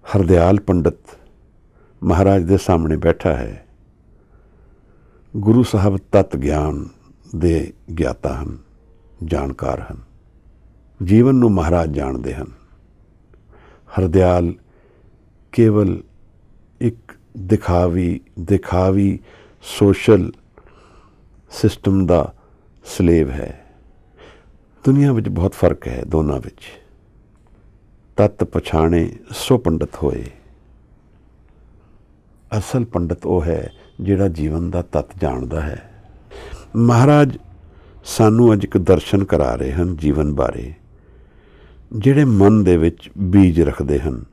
ਹਰਦਿਆਲ ਪੰਡਤ ਮਹਾਰਾਜ ਦੇ ਸਾਹਮਣੇ ਬੈਠਾ ਹੈ। ਗੁਰੂ ਸਾਹਿਬ ਤੱਤ ਗਿਆਨ ਦੇ ਗਿਆਤਾ ਹਨ, ਜਾਣਕਾਰ ਹਨ। ਜੀਵਨ ਨੂੰ ਮਹਾਰਾਜ ਜਾਣਦੇ ਹਨ। ਹਰਦਿਆਲ ਕੇਵਲ ਇੱਕ ਦਿਖਾਵੀ ਸੋਸ਼ਲ ਸਿਸਟਮ ਦਾ ਸਲੇਵ ਹੈ। ਦੁਨੀਆ ਵਿੱਚ ਬਹੁਤ ਫਰਕ ਹੈ ਦੋਨਾਂ ਵਿੱਚ। ਤੱਤ ਪਛਾਣੇ ਸੋ ਪੰਡਤ ਹੋਏ। ਅਸਲ ਪੰਡਤ ਉਹ ਹੈ ਜਿਹੜਾ ਜੀਵਨ ਦਾ ਤੱਤ ਜਾਣਦਾ ਹੈ। ਮਹਾਰਾਜ ਸਾਨੂੰ ਅੱਜ ਇੱਕ ਦਰਸ਼ਨ ਕਰਾ ਰਹੇ ਹਨ ਜੀਵਨ ਬਾਰੇ, ਜਿਹੜੇ ਮਨ ਦੇ ਵਿੱਚ ਬੀਜ ਰੱਖਦੇ ਹਨ।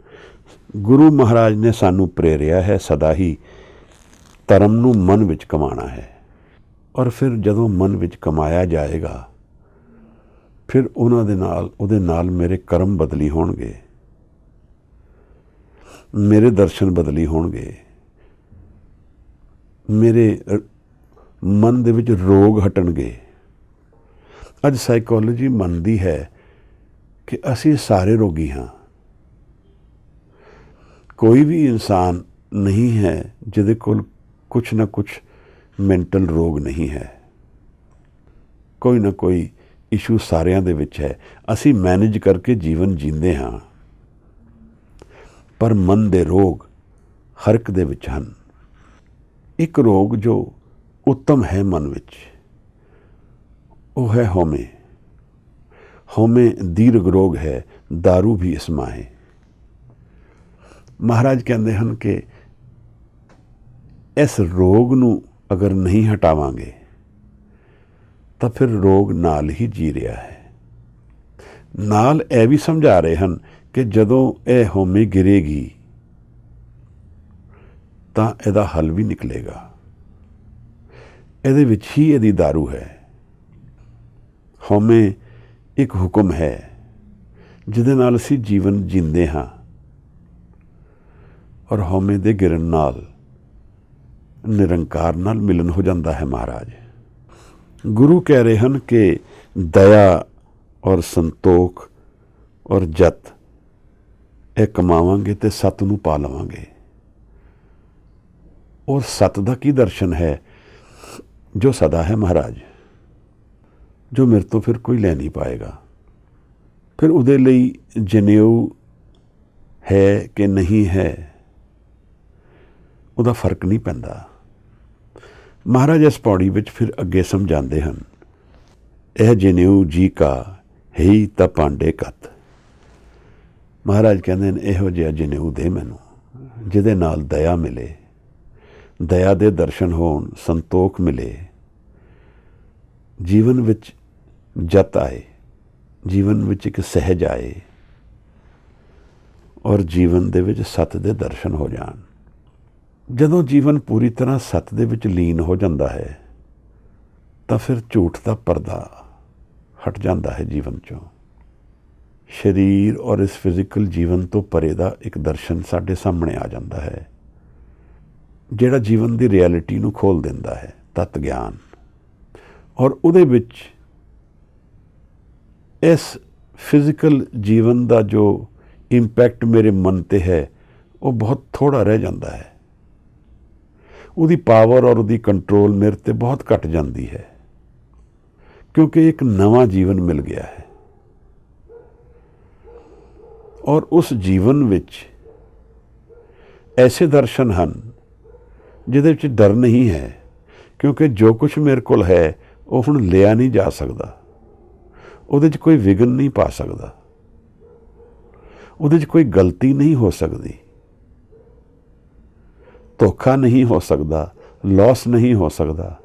ਗੁਰੂ ਮਹਾਰਾਜ ਨੇ ਸਾਨੂੰ ਪ੍ਰੇਰਿਆ ਹੈ ਸਦਾ ਹੀ ਧਰਮ ਨੂੰ ਮਨ ਵਿੱਚ ਕਮਾਉਣਾ ਹੈ। ਔਰ ਫਿਰ ਜਦੋਂ ਮਨ ਵਿੱਚ ਕਮਾਇਆ ਜਾਏਗਾ, ਫਿਰ ਉਹਦੇ ਨਾਲ ਮੇਰੇ ਕਰਮ ਬਦਲੀ ਹੋਣਗੇ, ਮੇਰੇ ਦਰਸ਼ਨ ਬਦਲੀ ਹੋਣਗੇ, ਮੇਰੇ ਮਨ ਦੇ ਵਿੱਚ ਰੋਗ ਹਟਣਗੇ। ਅੱਜ ਸਾਈਕੋਲੋਜੀ ਮੰਨਦੀ ਹੈ ਕਿ ਅਸੀਂ ਸਾਰੇ ਰੋਗੀ ਹਾਂ। ਕੋਈ ਵੀ ਇਨਸਾਨ ਨਹੀਂ ਹੈ ਜਿਹਦੇ ਕੋਲ ਕੁਛ ਨਾ ਕੁਛ ਮੈਂਟਲ ਰੋਗ ਨਹੀਂ ਹੈ। ਕੋਈ ਨਾ ਕੋਈ ਇਸ਼ੂ ਸਾਰਿਆਂ ਦੇ ਵਿੱਚ ਹੈ। ਅਸੀਂ ਮੈਨੇਜ ਕਰਕੇ ਜੀਵਨ ਜੀਂਦੇ ਹਾਂ, ਪਰ ਮਨ ਦੇ ਰੋਗ ਹਰ ਇੱਕ ਦੇ ਵਿੱਚ ਹਨ। ਇੱਕ ਰੋਗ ਜੋ ਉੱਤਮ ਹੈ ਮਨ ਵਿੱਚ, ਉਹ ਹੈ ਹਉਮੈ। ਹਉਮੈ ਦੀਰਘ ਰੋਗ ਹੈ, दारू ਵੀ ਇਸਮਾ ਹੈ। ਮਹਾਰਾਜ ਕਹਿੰਦੇ ਹਨ ਕਿ ਇਸ ਰੋਗ ਨੂੰ ਅਗਰ ਨਹੀਂ ਹਟਾਵਾਂਗੇ ਤਾਂ ਫਿਰ ਰੋਗ ਨਾਲ ਹੀ ਜੀ ਰਿਹਾ ਹੈ। ਨਾਲ ਇਹ ਵੀ ਸਮਝਾ ਰਹੇ ਹਨ ਕਿ ਜਦੋਂ ਇਹ ਹਉਮੈ ਗਿਰੇਗੀ ਤਾਂ ਇਹਦਾ ਹੱਲ ਵੀ ਨਿਕਲੇਗਾ। ਇਹਦੇ ਵਿੱਚ ਹੀ ਇਹਦੀ दारू ਹੈ। ਹਉਮੈ ਇੱਕ ਹੁਕਮ ਹੈ ਜਿਹਦੇ ਨਾਲ ਅਸੀਂ ਜੀਵਨ ਜੀਂਦੇ ਹਾਂ, ਔਰ ਹਉਮੈ ਦੇ ਗਿਰਨ ਨਾਲ ਨਿਰੰਕਾਰ ਨਾਲ ਮਿਲਨ ਹੋ ਜਾਂਦਾ ਹੈ। ਮਹਾਰਾਜ ਗੁਰੂ ਕਹਿ ਰਹੇ ਹਨ ਕਿ ਦਇਆ ਔਰ ਸੰਤੋਖ ਔਰ ਜਤ ਇਹ ਕਮਾਵਾਂਗੇ ਤੇ ਸਤ ਨੂੰ ਪਾ ਲਵਾਂਗੇ। ਔਰ ਸਤ ਦਾ ਕੀ ਦਰਸ਼ਨ ਹੈ? ਜੋ ਸਦਾ ਹੈ ਮਹਾਰਾਜ, ਜੋ ਮੇਰੇ ਤੋਂ ਫਿਰ ਕੋਈ ਲੈ ਨਹੀਂ ਪਾਏਗਾ। ਫਿਰ ਉਹਦੇ ਲਈ ਜਨੇਊ ਹੈ ਕਿ ਨਹੀਂ ਹੈ, ਉਹਦਾ ਫਰਕ ਨਹੀਂ ਪੈਂਦਾ। ਮਹਾਰਾਜ ਇਸ ਪੌੜੀ ਵਿੱਚ ਫਿਰ ਅੱਗੇ ਸਮਝਾਉਂਦੇ ਹਨ, ਇਹ ਜਨੇਊ ਜੀ ਕਾ ਹੀ ਤਾਂ ਭਾਂਡੇ ਕੱਤ। ਮਹਾਰਾਜ ਕਹਿੰਦੇ ਨੇ ਇਹੋ ਜਿਹਾ ਜਨੇਊ ਦੇ ਮੈਨੂੰ ਜਿਹਦੇ ਨਾਲ ਦਇਆ ਮਿਲੇ, ਦਇਆ ਦੇ ਦਰਸ਼ਨ ਹੋਣ, ਸੰਤੋਖ ਮਿਲੇ, ਜੀਵਨ ਵਿੱਚ ਜਤ ਆਏ, ਜੀਵਨ ਵਿੱਚ ਇੱਕ ਸਹਿਜ ਆਏ, ਔਰ ਜੀਵਨ ਦੇ ਵਿੱਚ ਸਤ ਦੇ ਦਰਸ਼ਨ ਹੋ ਜਾਣ। ਜਦੋਂ ਜੀਵਨ ਪੂਰੀ ਤਰ੍ਹਾਂ ਸਤ ਦੇ ਵਿੱਚ ਲੀਨ ਹੋ ਜਾਂਦਾ ਹੈ ਤਾਂ ਫਿਰ ਝੂਠ ਦਾ ਪਰਦਾ ਹਟ ਜਾਂਦਾ ਹੈ ਜੀਵਨ ਚੋਂ। ਸਰੀਰ ਔਰ ਇਸ ਫਿਜ਼ੀਕਲ ਜੀਵਨ ਤੋਂ ਪਰੇ ਦਾ ਇੱਕ ਦਰਸ਼ਨ ਸਾਡੇ ਸਾਹਮਣੇ ਆ ਜਾਂਦਾ ਹੈ, ਜਿਹੜਾ ਜੀਵਨ ਦੀ ਰਿਐਲਿਟੀ ਨੂੰ ਖੋਲ੍ਹ ਦਿੰਦਾ ਹੈ, ਤੱਤ ਗਿਆਨ। ਔਰ ਉਹਦੇ ਵਿੱਚ ਇਸ ਫਿਜ਼ੀਕਲ ਜੀਵਨ ਦਾ ਜੋ ਇੰਪੈਕਟ ਮੇਰੇ ਮਨ 'ਤੇ ਹੈ ਉਹ ਬਹੁਤ ਥੋੜ੍ਹਾ ਰਹਿ ਜਾਂਦਾ ਹੈ। ਉਹਦੀ ਪਾਵਰ ਔਰ ਉਹਦੀ ਕੰਟਰੋਲ ਮੇਰੇ 'ਤੇ ਬਹੁਤ ਘੱਟ ਜਾਂਦੀ ਹੈ, ਕਿਉਂਕਿ ਇੱਕ ਨਵਾਂ ਜੀਵਨ ਮਿਲ ਗਿਆ ਹੈ। ਔਰ ਉਸ ਜੀਵਨ ਵਿੱਚ ਐਸੇ ਦਰਸ਼ਨ ਹਨ ਜਿਹਦੇ ਵਿੱਚ ਡਰ ਨਹੀਂ ਹੈ, ਕਿਉਂਕਿ ਜੋ ਕੁਛ ਮੇਰੇ ਕੋਲ ਹੈ ਉਹ ਹੁਣ ਲਿਆ ਨਹੀਂ ਜਾ ਸਕਦਾ। ਉਹਦੇ 'ਚ ਕੋਈ ਵਿਘਨ ਨਹੀਂ ਪਾ ਸਕਦਾ, ਉਹਦੇ 'ਚ ਕੋਈ ਗਲਤੀ ਨਹੀਂ ਹੋ ਸਕਦੀ, ਧੋਖਾ ਨਹੀਂ ਹੋ ਸਕਦਾ, ਲਾਸ ਨਹੀਂ ਹੋ ਸਕਦਾ।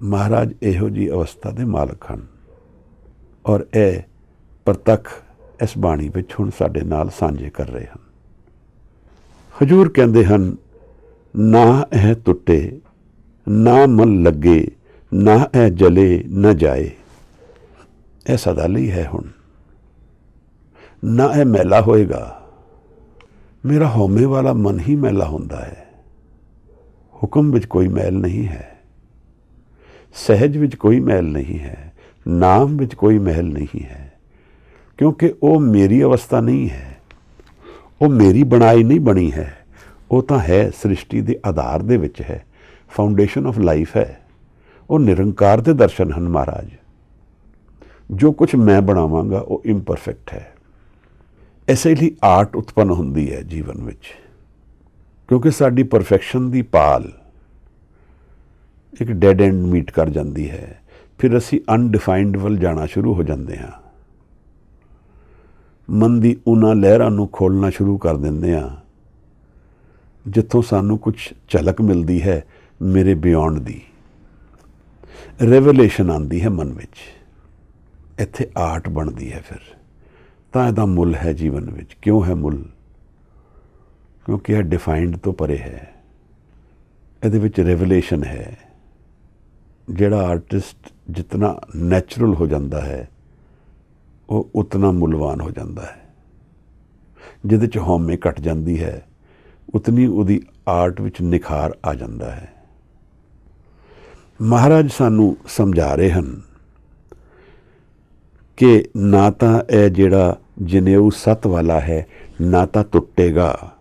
ਮਹਾਰਾਜ ਇਹੋ ਜਿਹੀ ਅਵਸਥਾ ਦੇ ਮਾਲਕ ਹਨ ਔਰ ਇਹ ਪ੍ਰਤੱਖ ਇਸ ਬਾਣੀ ਵਿੱਚ ਹੁਣ ਸਾਡੇ ਨਾਲ ਸਾਂਝੇ ਕਰ ਰਹੇ ਹਨ। ਹਜ਼ੂਰ ਕਹਿੰਦੇ ਹਨ, ਨਾ ਇਹ ਟੁੱਟੇ ਨਾ ਮਨ ਲੱਗੇ, ਨਾ ਇਹ ਜਲੇ ਨਾ ਜਾਏ। ਇਹ ਸਦਾ ਲਈ ਹੈ। ਹੁਣ ਨਾ ਇਹ ਮੈਲਾ ਹੋਏਗਾ। ਮੇਰਾ ਹਉਮੈ ਵਾਲਾ ਮਨ ਹੀ ਮੈਲਾ ਹੁੰਦਾ ਹੈ। ਹੁਕਮ ਵਿੱਚ ਕੋਈ ਮੈਲ ਨਹੀਂ ਹੈ, ਸਹਿਜ ਵਿੱਚ ਕੋਈ ਮੈਲ ਨਹੀਂ ਹੈ, ਨਾਮ ਵਿੱਚ ਕੋਈ ਮੈਲ ਨਹੀਂ ਹੈ, ਕਿਉਂਕਿ ਉਹ ਮੇਰੀ ਅਵਸਥਾ ਨਹੀਂ ਹੈ, ਉਹ ਮੇਰੀ ਬਣਾਈ ਨਹੀਂ ਬਣੀ ਹੈ। ਉਹ ਤਾਂ ਹੈ ਸ੍ਰਿਸ਼ਟੀ ਦੇ ਆਧਾਰ ਦੇ ਵਿੱਚ ਹੈ, ਫਾਊਂਡੇਸ਼ਨ ਆਫ ਲਾਈਫ ਹੈ। ਉਹ ਨਿਰੰਕਾਰ ਦੇ ਦਰਸ਼ਨ ਹਨ ਮਹਾਰਾਜ। ਜੋ ਕੁਝ ਮੈਂ ਬਣਾਵਾਂਗਾ ਉਹ ਇੰਪਰਫੈਕਟ ਹੈ। ਇਸੇ ਲਈ ਆਰਟ ਉਤਪੰਨ ਹੁੰਦੀ ਹੈ ਜੀਵਨ ਵਿੱਚ, ਕਿਉਂਕਿ ਸਾਡੀ ਪਰਫੈਕਸ਼ਨ ਦੀ ਪਾਲ ਇੱਕ ਡੈਡ ਐਂਡ ਮੀਟ ਕਰ ਜਾਂਦੀ ਹੈ। ਫਿਰ ਅਸੀਂ ਅਨਡਿਫਾਈਨਡ ਵੱਲ ਜਾਣਾ ਸ਼ੁਰੂ ਹੋ ਜਾਂਦੇ ਹਾਂ। ਮਨ ਦੀ ਉਹਨਾਂ ਲਹਿਰਾਂ ਨੂੰ ਖੋਲ੍ਹਣਾ ਸ਼ੁਰੂ ਕਰ ਦਿੰਦੇ ਹਾਂ ਜਿੱਥੋਂ ਸਾਨੂੰ ਕੁਝ ਝਲਕ ਮਿਲਦੀ ਹੈ ਮੇਰੇ ਬਿਯੋਂਡ ਦੀ। ਰੈਵਲੇਸ਼ਨ ਆਉਂਦੀ ਹੈ ਮਨ ਵਿੱਚ। ਇੱਥੇ ਆਰਟ ਬਣਦੀ ਹੈ। ਫਿਰ ਤਾਂ ਇਹਦਾ ਮੁੱਲ ਹੈ ਜੀਵਨ ਵਿੱਚ। ਕਿਉਂ ਹੈ ਮੁੱਲ? ਕਿਉਂਕਿ ਇਹ ਡਿਫਾਈਨਡ ਤੋਂ ਪਰੇ ਹੈ। ਇਹਦੇ ਵਿੱਚ ਰੈਵਲੇਸ਼ਨ ਹੈ। ਜਿਹੜਾ ਆਰਟਿਸਟ ਜਿਤਨਾ ਨੈਚੁਰਲ ਹੋ ਜਾਂਦਾ ਹੈ ਉਹ ਉਤਨਾ ਮੁੱਲਵਾਨ ਹੋ ਜਾਂਦਾ ਹੈ। ਜਿਹਦੇ 'ਚ ਹਉਮੈ ਘਟ ਜਾਂਦੀ ਹੈ ਉਤਨੀ ਉਹਦੀ ਆਰਟ ਵਿੱਚ ਨਿਖਾਰ ਆ ਜਾਂਦਾ ਹੈ। ਮਹਾਰਾਜ ਸਾਨੂੰ ਸਮਝਾ ਰਹੇ ਹਨ ਕਿ ਨਾ ਤਾਂ ਇਹ ਜਿਹੜਾ ਜਨੇਊ ਸੱਤ ਵਾਲਾ ਹੈ ਨਾ ਤਾਂ ਟੁੱਟੇਗਾ,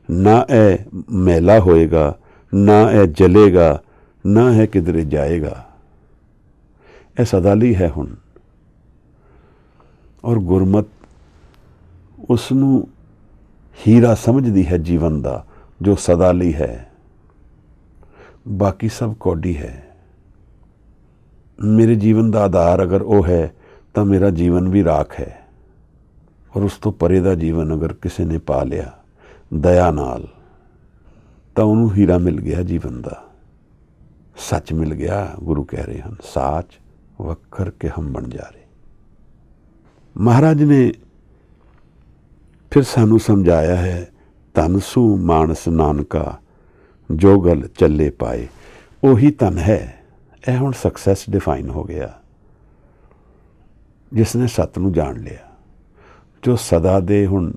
ਨਾ ਇਹ ਮੈਲਾ ਹੋਏਗਾ, ਨਾ ਇਹ ਜਲੇਗਾ, ਨਾ ਇਹ ਕਿਧਰੇ ਜਾਏਗਾ। ਇਹ ਸਦਾ ਲਈ ਹੈ ਹੁਣ। ਔਰ ਗੁਰਮਤ ਉਸ ਨੂੰ ਹੀਰਾ ਸਮਝਦੀ ਹੈ ਜੀਵਨ ਦਾ, ਜੋ ਸਦਾ ਲਈ ਹੈ। ਬਾਕੀ ਸਭ ਕੌਡੀ ਹੈ। ਮੇਰੇ ਜੀਵਨ ਦਾ ਆਧਾਰ ਅਗਰ ਉਹ ਹੈ ਤਾਂ ਮੇਰਾ ਜੀਵਨ ਵੀ ਰਾਖ ਹੈ। ਔਰ ਉਸ ਤੋਂ ਪਰੇ ਦਾ ਜੀਵਨ ਅਗਰ ਕਿਸੇ ਨੇ ਪਾ ਲਿਆ ਦਇਆ ਨਾਲ ਤਾਂ ਉਹਨੂੰ ਹੀਰਾ ਮਿਲ ਗਿਆ ਜੀਵਨ ਦਾ, ਸੱਚ ਮਿਲ ਗਿਆ। ਗੁਰੂ ਕਹਿ ਰਹੇ ਹਨ, ਸਾਚ ਵਖਰ ਕੇ ਹਮ ਬਣ ਜਾ ਰਹੇ। ਮਹਾਰਾਜ ਨੇ ਫਿਰ ਸਾਨੂੰ ਸਮਝਾਇਆ ਹੈ, ਧਨ ਸੂ ਮਾਨਸ ਨਾਨਕਾ ਜੋ ਗਲ ਚੱਲੇ ਪਾਏ। ਉਹੀ ਧਨ ਹੈ। ਇਹ ਹੁਣ ਸਕਸੈਸ ਡਿਫਾਈਨ ਹੋ ਗਿਆ। ਜਿਸ ਨੇ ਸੱਤ ਨੂੰ ਜਾਣ ਲਿਆ, ਜੋ ਸਦਾ ਦੇ ਹੁਣ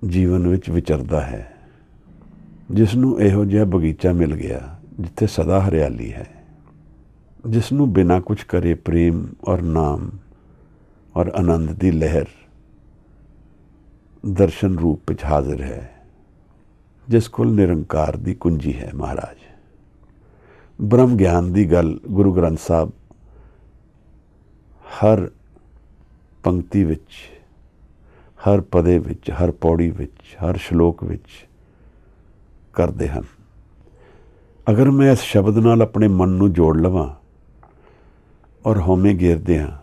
ਜੀਵਨ ਵਿੱਚ ਵਿਚਰਦਾ ਹੈ, ਜਿਸ ਨੂੰ ਇਹੋ ਜਿਹਾ ਬਗੀਚਾ ਮਿਲ ਗਿਆ ਜਿੱਥੇ ਸਦਾ ਹਰਿਆਲੀ ਹੈ, ਜਿਸ ਨੂੰ ਬਿਨਾਂ ਕੁਝ ਕਰੇ ਪ੍ਰੇਮ ਔਰ ਨਾਮ ਔਰ ਆਨੰਦ ਦੀ ਲਹਿਰ ਦਰਸ਼ਨ ਰੂਪ ਵਿੱਚ ਹਾਜ਼ਰ ਹੈ, ਜਿਸ ਕੋਲ ਨਿਰੰਕਾਰ ਦੀ ਕੁੰਜੀ ਹੈ। ਮਹਾਰਾਜ ਬ੍ਰਹਮ ਗਿਆਨ ਦੀ ਗੱਲ ਗੁਰੂ ਗ੍ਰੰਥ ਸਾਹਿਬ ਹਰ ਪੰਕਤੀ ਵਿੱਚ, ਹਰ ਪਦੇ ਵਿੱਚ, ਹਰ ਪੌੜੀ ਵਿੱਚ, ਹਰ ਸ਼ਲੋਕ ਵਿੱਚ ਕਰਦੇ ਹਨ। ਅਗਰ ਮੈਂ ਇਸ ਸ਼ਬਦ ਨਾਲ ਆਪਣੇ ਮਨ ਨੂੰ ਜੋੜ ਲਵਾਂ ਔਰ ਹਉਮੈ ਗੇਰਦੇ ਹਾਂ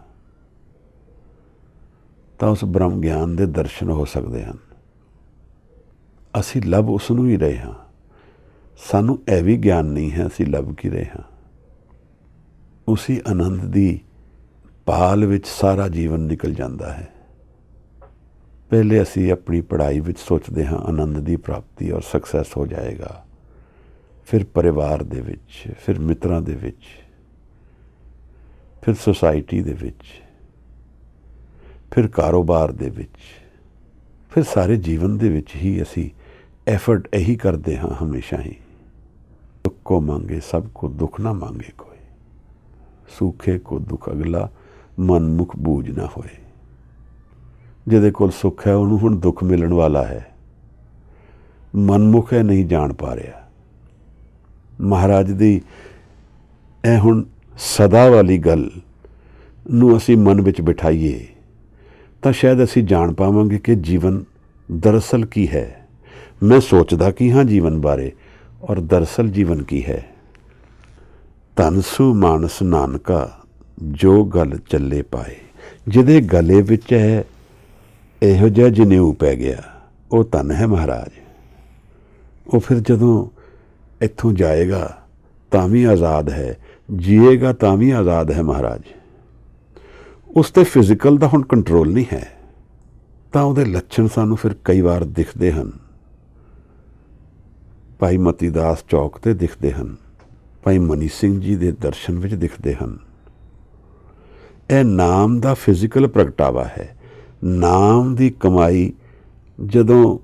ਤਾਂ ਉਸ ਬ੍ਰਹਮ ਗਿਆਨ ਦੇ ਦਰਸ਼ਨ ਹੋ ਸਕਦੇ ਹਨ। ਅਸੀਂ ਲੱਭ ਉਸ ਨੂੰ ਹੀ ਰਹੇ ਹਾਂ। ਸਾਨੂੰ ਇਹ ਵੀ ਗਿਆਨ ਨਹੀਂ ਹੈ ਅਸੀਂ ਲੱਭ ਕੀ ਰਹੇ ਹਾਂ। ਉਸੀ ਆਨੰਦ ਦੀ ਪਾਲ ਵਿੱਚ ਸਾਰਾ ਜੀਵਨ ਨਿਕਲ ਜਾਂਦਾ ਹੈ। ਪਹਿਲੇ ਅਸੀਂ ਆਪਣੀ ਪੜ੍ਹਾਈ ਵਿੱਚ ਸੋਚਦੇ ਹਾਂ ਆਨੰਦ ਦੀ ਪ੍ਰਾਪਤੀ ਔਰ ਸਕਸੈਸ ਹੋ ਜਾਏਗਾ, ਫਿਰ ਪਰਿਵਾਰ ਦੇ ਵਿੱਚ, ਫਿਰ ਮਿੱਤਰਾਂ ਦੇ ਵਿੱਚ, ਫਿਰ ਸੁਸਾਇਟੀ ਦੇ ਵਿੱਚ, ਫਿਰ ਕਾਰੋਬਾਰ ਦੇ ਵਿੱਚ, ਫਿਰ ਸਾਰੇ ਜੀਵਨ ਦੇ ਵਿੱਚ ਹੀ ਅਸੀਂ ਐਫਰਟ ਇਹੀ ਕਰਦੇ ਹਾਂ ਹਮੇਸ਼ਾ ਹੀ। ਦੁੱਖ ਕੋ ਮੰਗੇ ਸਭ ਕੋ ਦੁੱਖ ਨਾ ਮੰਗੇ ਕੋਈ, ਸੂਖੇ ਕੋ ਦੁੱਖ ਅਗਲਾ ਮਨ ਮੁਖ ਬੂਝ ਨਾ ਹੋਏ। ਜਿਹਦੇ ਕੋਲ ਸੁੱਖ ਹੈ ਉਹਨੂੰ ਹੁਣ ਦੁੱਖ ਮਿਲਣ ਵਾਲਾ ਹੈ। ਮਨਮੁਖ ਹੈ, ਨਹੀਂ ਜਾਣ ਪਾ ਰਿਹਾ। ਮਹਾਰਾਜ ਦੀ ਇਹ ਹੁਣ ਸਦਾ ਵਾਲੀ ਗੱਲ ਨੂੰ ਅਸੀਂ ਮਨ ਵਿੱਚ ਬਿਠਾਈਏ ਤਾਂ ਸ਼ਾਇਦ ਅਸੀਂ ਜਾਣ ਪਾਵਾਂਗੇ ਕਿ ਜੀਵਨ ਦਰਅਸਲ ਕੀ ਹੈ। ਮੈਂ ਸੋਚਦਾ ਕੀ ਹਾਂ ਜੀਵਨ ਬਾਰੇ ਔਰ ਦਰਅਸਲ ਜੀਵਨ ਕੀ ਹੈ। ਧਨ ਸੂ ਮਾਨਸ ਨਾਨਕਾ ਜੋ ਗਲ ਚੱਲੇ ਪਾਏ। ਜਿਹਦੇ ਗਲੇ ਵਿੱਚ ਹੈ ਇਹੋ ਜਿਹਾ ਜਨੇਊ ਪੈ ਗਿਆ ਉਹ ਧਨ ਹੈ ਮਹਾਰਾਜ। ਉਹ ਫਿਰ ਜਦੋਂ ਇੱਥੋਂ ਜਾਏਗਾ ਤਾਂ ਵੀ ਆਜ਼ਾਦ ਹੈ, ਜੀਏਗਾ ਤਾਂ ਵੀ ਆਜ਼ਾਦ ਹੈ ਮਹਾਰਾਜ। ਉਸ 'ਤੇ ਫਿਜ਼ੀਕਲ ਦਾ ਹੁਣ ਕੰਟਰੋਲ ਨਹੀਂ ਹੈ, ਤਾਂ ਉਹਦੇ ਲੱਛਣ ਸਾਨੂੰ ਫਿਰ ਕਈ ਵਾਰ ਦਿਖਦੇ ਹਨ। ਭਾਈ ਮਤੀ ਦਾਸ ਚੌਕ 'ਤੇ ਦਿਖਦੇ ਹਨ, ਭਾਈ ਮਨੀ ਸਿੰਘ ਜੀ ਦੇ ਦਰਸ਼ਨ ਵਿੱਚ ਦਿਖਦੇ ਹਨ। ਇਹ ਨਾਮ ਦਾ ਫਿਜ਼ੀਕਲ ਪ੍ਰਗਟਾਵਾ ਹੈ। ਨਾਮ ਦੀ ਕਮਾਈ ਜਦੋਂ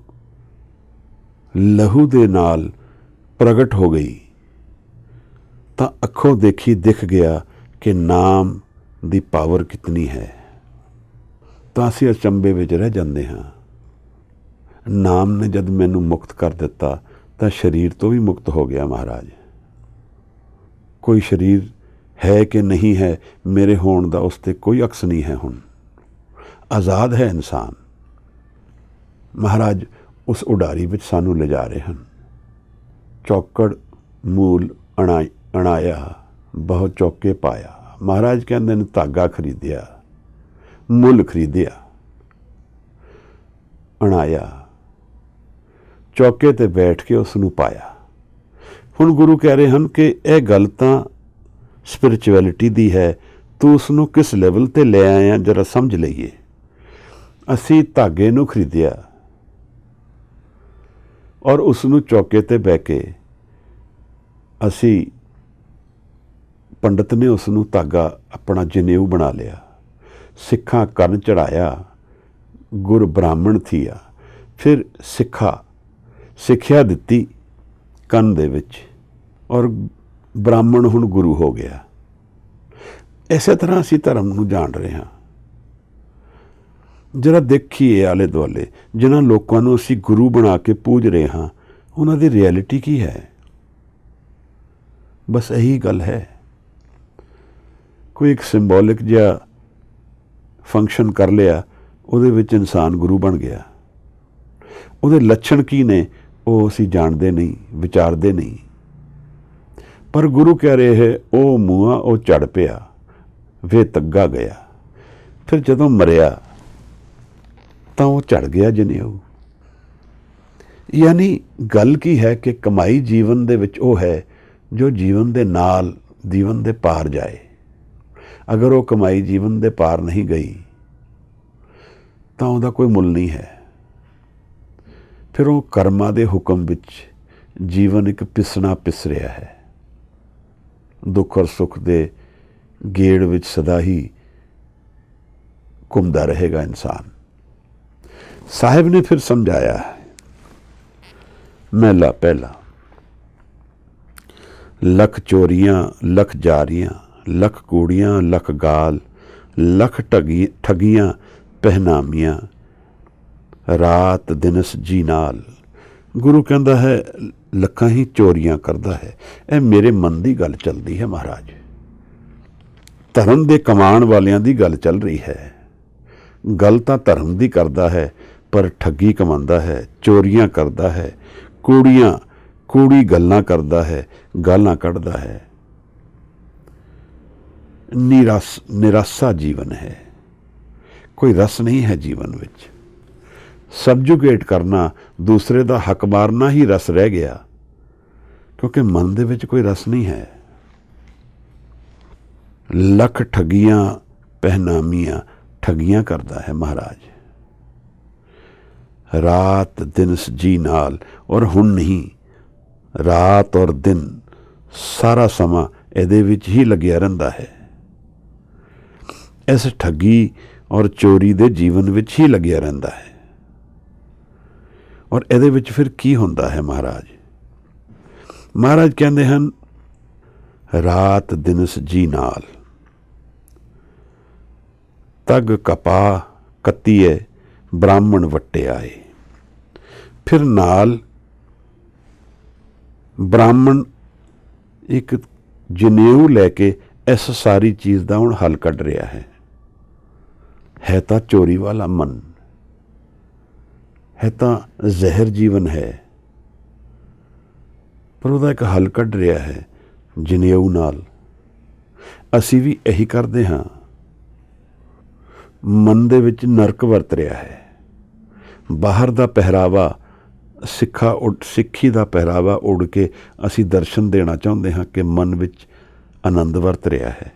ਲਹੂ ਦੇ ਨਾਲ ਪ੍ਰਗਟ ਹੋ ਗਈ ਤਾਂ ਅੱਖੋਂ ਦੇਖੀ ਦਿਖ ਗਿਆ ਕਿ ਨਾਮ ਦੀ ਪਾਵਰ ਕਿਤਨੀ ਹੈ। ਤਾਂ ਅਸੀਂ ਅਚੰਭੇ ਵਿੱਚ ਰਹਿ ਜਾਂਦੇ ਹਾਂ। ਨਾਮ ਨੇ ਜਦ ਮੈਨੂੰ ਮੁਕਤ ਕਰ ਦਿੱਤਾ ਤਾਂ ਸਰੀਰ ਤੋਂ ਵੀ ਮੁਕਤ ਹੋ ਗਿਆ ਮਹਾਰਾਜ। ਕੋਈ ਸਰੀਰ ਹੈ ਕਿ ਨਹੀਂ ਹੈ, ਮੇਰੇ ਹੋਣ ਦਾ ਉਸ 'ਤੇ ਕੋਈ ਅਕਸ ਨਹੀਂ ਹੈ। ਹੁਣ ਆਜ਼ਾਦ ਹੈ ਇਨਸਾਨ। ਮਹਾਰਾਜ ਉਸ ਉਡਾਰੀ ਵਿੱਚ ਸਾਨੂੰ ਲਿਜਾ ਰਹੇ ਹਨ। ਚੌਕੜ ਮੂਲ ਅਣਾਇਆ ਬਹੁਤ ਚੌਕੇ ਪਾਇਆ। ਮਹਾਰਾਜ ਕਹਿੰਦੇ ਨੇ ਧਾਗਾ ਖਰੀਦਿਆ, ਮੁੱਲ ਖਰੀਦਿਆ, ਅਣਾਇਆ, ਚੌਕੇ 'ਤੇ ਬੈਠ ਕੇ ਉਸ ਨੂੰ ਪਾਇਆ। ਹੁਣ ਗੁਰੂ ਕਹਿ ਰਹੇ ਹਨ ਕਿ ਇਹ ਗੱਲ ਤਾਂ ਸਪਿਰਿਚੁਅਲਿਟੀ ਦੀ ਹੈ, ਤੂੰ ਉਸ ਨੂੰ ਕਿਸ ਲੈਵਲ 'ਤੇ ਲੈ ਆਇਆ ਜਰਾ ਸਮਝ ਲਈਏ। ਅਸੀਂ ਧਾਗੇ ਨੂੰ ਖਰੀਦਿਆ ਔਰ ਉਸ ਨੂੰ ਚੌਕੇ 'ਤੇ ਬਹਿ ਕੇ ਅਸੀਂ ਪੰਡਤ ਨੇ ਉਸ ਨੂੰ ਧਾਗਾ ਆਪਣਾ ਜਨੇਊ ਬਣਾ ਲਿਆ। ਸਿੱਖਾਂ ਕਰਨ ਚੜਾਇਆ, ਗੁਰ ਬ੍ਰਾਹਮਣ ਥੀਆ। ਫਿਰ ਸਿੱਖਿਆ ਦਿੱਤੀ ਕੰਨ ਦੇ ਵਿੱਚ ਔਰ ਬ੍ਰਾਹਮਣ ਹੁਣ ਗੁਰੂ ਹੋ ਗਿਆ। ਇਸੇ ਤਰ੍ਹਾਂ ਅਸੀਂ ਧਰਮ ਨੂੰ ਜਾਣ ਰਹੇ ਹਾਂ। ਜਰਾ ਦੇਖੀਏ ਆਲੇ ਦੁਆਲੇ ਜਿਨ੍ਹਾਂ ਲੋਕਾਂ ਨੂੰ ਅਸੀਂ ਗੁਰੂ ਬਣਾ ਕੇ ਪੂਜ ਰਹੇ ਹਾਂ, ਉਹਨਾਂ ਦੀ ਰਿਐਲਿਟੀ ਕੀ ਹੈ? ਬਸ ਇਹੀ ਗੱਲ ਹੈ। ਕੋਈ ਇੱਕ ਸਿੰਬੋਲਿਕ ਜਿਹਾ ਫੰਕਸ਼ਨ ਕਰ ਲਿਆ, ਉਹਦੇ ਵਿੱਚ ਇਨਸਾਨ ਗੁਰੂ ਬਣ ਗਿਆ। ਉਹਦੇ ਲੱਛਣ ਕੀ ਨੇ ਉਹ ਅਸੀਂ ਜਾਣਦੇ ਨਹੀਂ, ਵਿਚਾਰਦੇ ਨਹੀਂ। ਪਰ ਗੁਰੂ ਕਹਿ ਰਹੇ ਹੈ, ਉਹ ਮੂੰਹਾਂ ਉਹ ਝੜ ਪਿਆ ਵੇ ਤੱਗਾ ਗਿਆ। ਫਿਰ ਜਦੋਂ ਮਰਿਆ ਤਾਂ ਉਹ ਝੜ ਗਿਆ ਜਨੇਊ। ਯਾਨੀ ਗੱਲ ਕੀ ਹੈ ਕਿ ਕਮਾਈ ਜੀਵਨ ਦੇ ਵਿੱਚ ਉਹ ਹੈ ਜੋ ਜੀਵਨ ਦੇ ਨਾਲ ਜੀਵਨ ਦੇ ਪਾਰ ਜਾਏ। ਅਗਰ ਉਹ ਕਮਾਈ ਜੀਵਨ ਦੇ ਪਾਰ ਨਹੀਂ ਗਈ ਤਾਂ ਉਹਦਾ ਕੋਈ ਮੁੱਲ ਨਹੀਂ ਹੈ। ਫਿਰ ਉਹ ਕਰਮਾਂ ਦੇ ਹੁਕਮ ਵਿੱਚ ਜੀਵਨ ਇੱਕ ਪਿਸਣਾ ਪਿਸ ਰਿਹਾ ਹੈ। ਦੁੱਖ ਔਰ ਸੁੱਖ ਦੇ ਗੇੜ ਵਿੱਚ ਸਦਾ ਹੀ ਘੁੰਮਦਾ ਰਹੇਗਾ ਇਨਸਾਨ। ਸਾਹਿਬ ਨੇ ਫਿਰ ਸਮਝਾਇਆ ਹੈ। ਮਹਿਲਾ ਪਹਿਲਾ, ਲੱਖ ਚੋਰੀਆਂ ਲੱਖ ਜਾਰੀਆਂ, ਲੱਖ ਕੂੜੀਆਂ ਲੱਖ ਗਾਲ, ਲੱਖ ਠਗੀਆਂ ਪਹਿਨਾਮੀਆਂ, ਰਾਤ ਦਿਨਸ ਜੀ ਨਾਲ। ਗੁਰੂ ਕਹਿੰਦਾ ਹੈ ਲੱਖਾਂ ਹੀ ਚੋਰੀਆਂ ਕਰਦਾ ਹੈ। ਇਹ ਮੇਰੇ ਮਨ ਦੀ ਗੱਲ ਚੱਲਦੀ ਹੈ ਮਹਾਰਾਜ। ਧਰਮ ਦੇ ਕਮਾਉਣ ਵਾਲਿਆਂ ਦੀ ਗੱਲ ਚੱਲ ਰਹੀ ਹੈ। ਗੱਲ ਤਾਂ ਧਰਮ ਦੀ ਕਰਦਾ ਹੈ ਪਰ ਠੱਗੀ ਕਮਾਉਂਦਾ ਹੈ, ਚੋਰੀਆਂ ਕਰਦਾ ਹੈ, ਕੂੜੀ ਗੱਲਾਂ ਕਰਦਾ ਹੈ, ਗਾਲਾਂ ਕੱਢਦਾ ਹੈ। ਨਿਰਾਸਾ ਜੀਵਨ ਹੈ, ਕੋਈ ਰਸ ਨਹੀਂ ਹੈ ਜੀਵਨ ਵਿੱਚ। ਸਬਜੂਗੇਟ ਕਰਨਾ, ਦੂਸਰੇ ਦਾ ਹੱਕ ਮਾਰਨਾ ਹੀ ਰਸ ਰਹਿ ਗਿਆ, ਕਿਉਂਕਿ ਮਨ ਦੇ ਵਿੱਚ ਕੋਈ ਰਸ ਨਹੀਂ ਹੈ। ਲੱਖ ਠੱਗੀਆਂ ਪਹਿਨਾਮੀਆਂ, ਠੱਗੀਆਂ ਕਰਦਾ ਹੈ ਮਹਾਰਾਜ। ਰਾਤ ਦਿਨ ਜੀ ਨਾਲ, ਔਰ ਹੁਣ ਨਹੀਂ, ਰਾਤ ਔਰ ਦਿਨ ਸਾਰਾ ਸਮਾਂ ਇਹਦੇ ਵਿੱਚ ਹੀ ਲੱਗਿਆ ਰਹਿੰਦਾ ਹੈ। ਇਸ ਠੱਗੀ ਔਰ ਚੋਰੀ ਦੇ ਜੀਵਨ ਵਿੱਚ ਹੀ ਲੱਗਿਆ ਰਹਿੰਦਾ ਹੈ। ਔਰ ਇਹਦੇ ਵਿੱਚ ਫਿਰ ਕੀ ਹੁੰਦਾ ਹੈ ਮਹਾਰਾਜ? ਮਹਾਰਾਜ ਕਹਿੰਦੇ ਹਨ ਰਾਤ ਦਿਨਸ ਜੀ ਨਾਲ, ਤਗ ਕਪਾ ਕੱਤੀਏ ਬ੍ਰਾਹਮਣ ਵੱਟੇ ਆਏ। ਫਿਰ ਨਾਲ ਬ੍ਰਾਹਮਣ ਇੱਕ ਜਨੇਊ ਲੈ ਕੇ ਇਸ ਸਾਰੀ ਚੀਜ਼ ਦਾ ਹੁਣ ਹੱਲ ਕੱਢ ਰਿਹਾ ਹੈ ਤਾਂ ਚੋਰੀ ਵਾਲਾ ਮਨ ਹੈ, ਤਾਂ ਜ਼ਹਿਰ ਜੀਵਨ ਹੈ, ਪਰ ਉਹਦਾ ਇੱਕ ਹੱਲ ਕੱਢ ਰਿਹਾ ਹੈ ਜਨੇਊ ਨਾਲ। ਅਸੀਂ ਵੀ ਇਹੀ ਕਰਦੇ ਹਾਂ। ਮਨ ਦੇ ਵਿੱਚ ਨਰਕ ਵਰਤ ਰਿਹਾ ਹੈ। ਬਾਹਰ ਦਾ ਪਹਿਰਾਵਾ ਸਿੱਖੀ ਦਾ ਪਹਿਰਾਵਾ ਉੜ ਕੇ ਅਸੀਂ ਦਰਸ਼ਨ ਦੇਣਾ ਚਾਹੁੰਦੇ ਹਾਂ ਕਿ ਮਨ ਵਿੱਚ ਆਨੰਦ ਵਰਤ ਰਿਹਾ ਹੈ।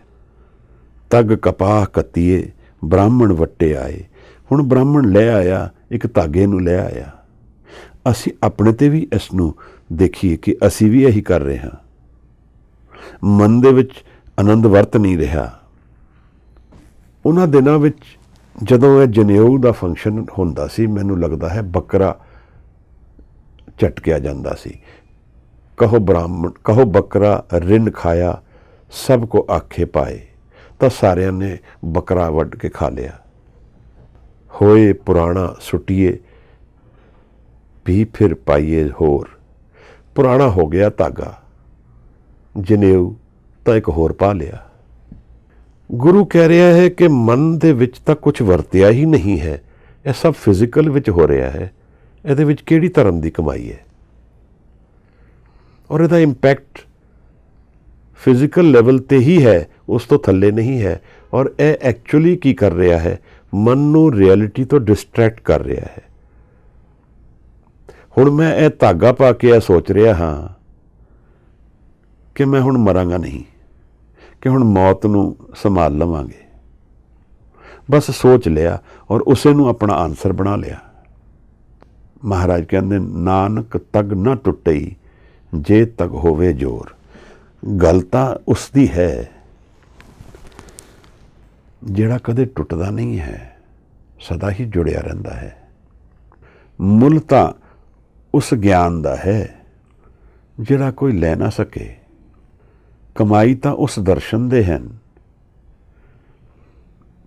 ਤਗ ਕਪਾਹ ਕੱਤੀਏ ਬ੍ਰਾਹਮਣ ਵੱਟੇ ਆਏ। ਹੁਣ ਬ੍ਰਾਹਮਣ ਲੈ ਆਇਆ, ਇੱਕ ਧਾਗੇ ਨੂੰ ਲੈ ਆਇਆ। ਅਸੀਂ ਆਪਣੇ ਤੇ ਵੀ ਇਸ ਨੂੰ ਦੇਖੀਏ ਕਿ ਅਸੀਂ ਵੀ ਇਹੀ ਕਰ ਰਹੇ ਹਾਂ। ਮਨ ਦੇ ਵਿੱਚ ਆਨੰਦ ਵਰਤ ਨਹੀਂ ਰਿਹਾ। ਉਹਨਾਂ ਦਿਨਾਂ ਵਿੱਚ ਜਦੋਂ ਇਹ ਜਨੇਊ ਦਾ ਫੰਕਸ਼ਨ ਹੁੰਦਾ ਸੀ, ਮੈਨੂੰ ਲੱਗਦਾ ਹੈ ਬੱਕਰਾ ਝਟਕਿਆ ਜਾਂਦਾ ਸੀ। ਕਹੋ ਬ੍ਰਾਹਮਣ ਕਹੋ ਬੱਕਰਾ ਰਿੰਨ ਖਾਇਆ, ਸਭ ਕੋ ਆਖੇ ਪਾਏ। ਤਾਂ ਸਾਰਿਆਂ ਨੇ ਬੱਕਰਾ ਵੱਢ ਕੇ ਖਾ ਲਿਆ। ਹੋਏ ਪੁਰਾਣਾ ਸੁੱਟੀਏ ਵੀ ਫਿਰ ਪਾਈਏ ਹੋਰ। ਪੁਰਾਣਾ ਹੋ ਗਿਆ ਧਾਗਾ, ਜਨੇਊ ਤਾਂ ਇੱਕ ਹੋਰ ਪਾ ਲਿਆ। ਗੁਰੂ ਕਹਿ ਰਿਹਾ ਹੈ ਕਿ ਮਨ ਦੇ ਵਿੱਚ ਤਾਂ ਕੁਝ ਵਰਤਿਆ ਹੀ ਨਹੀਂ ਹੈ, ਇਹ ਸਭ ਫਿਜ਼ੀਕਲ ਵਿੱਚ ਹੋ ਰਿਹਾ ਹੈ। ਇਹਦੇ ਵਿੱਚ ਕਿਹੜੀ ਧਰਮ ਦੀ ਕਮਾਈ ਹੈ? ਔਰ ਇਹਦਾ ਇੰਪੈਕਟ ਫਿਜ਼ੀਕਲ ਲੈਵਲ ਤੇ ਹੀ ਹੈ, ਉਸ ਤੋਂ ਥੱਲੇ ਨਹੀਂ ਹੈ। ਔਰ ਇਹ ਐਕਚੁਅਲੀ ਕੀ ਕਰ ਰਿਹਾ ਹੈ? ਮਨ ਨੂੰ ਰਿਐਲਿਟੀ ਤੋਂ ਡਿਸਟਰੈਕਟ ਕਰ ਰਿਹਾ ਹੈ। ਹੁਣ ਮੈਂ ਇਹ ਧਾਗਾ ਪਾ ਕੇ ਇਹ ਸੋਚ ਰਿਹਾ ਹਾਂ ਕਿ ਮੈਂ ਹੁਣ ਮਰਾਂਗਾ ਨਹੀਂ, ਕਿ ਹੁਣ ਮੌਤ ਨੂੰ ਸੰਭਾਲ ਲਵਾਂਗੇ। ਬਸ ਸੋਚ ਲਿਆ ਔਰ ਉਸੇ ਨੂੰ ਆਪਣਾ ਆਨਸਰ ਬਣਾ ਲਿਆ। ਮਹਾਰਾਜ ਕਹਿੰਦੇ ਨਾਨਕ ਤਗ ਨਾ ਟੁੱਟਈ ਜੇ ਤਗ ਹੋਵੇ ਜ਼ੋਰ। ਗੱਲ ਤਾਂ ਉਸ ਦੀ ਹੈ ਜਿਹੜਾ ਕਦੇ ਟੁੱਟਦਾ ਨਹੀਂ ਹੈ, ਸਦਾ ਹੀ ਜੁੜਿਆ ਰਹਿੰਦਾ ਹੈ। ਮੁੱਲ ਤਾਂ ਉਸ ਗਿਆਨ ਦਾ ਹੈ ਜਿਹੜਾ ਕੋਈ ਲੈ ਨਾ ਸਕੇ। ਕਮਾਈ ਤਾਂ ਉਸ ਦਰਸ਼ਨ ਦੇ ਹਨ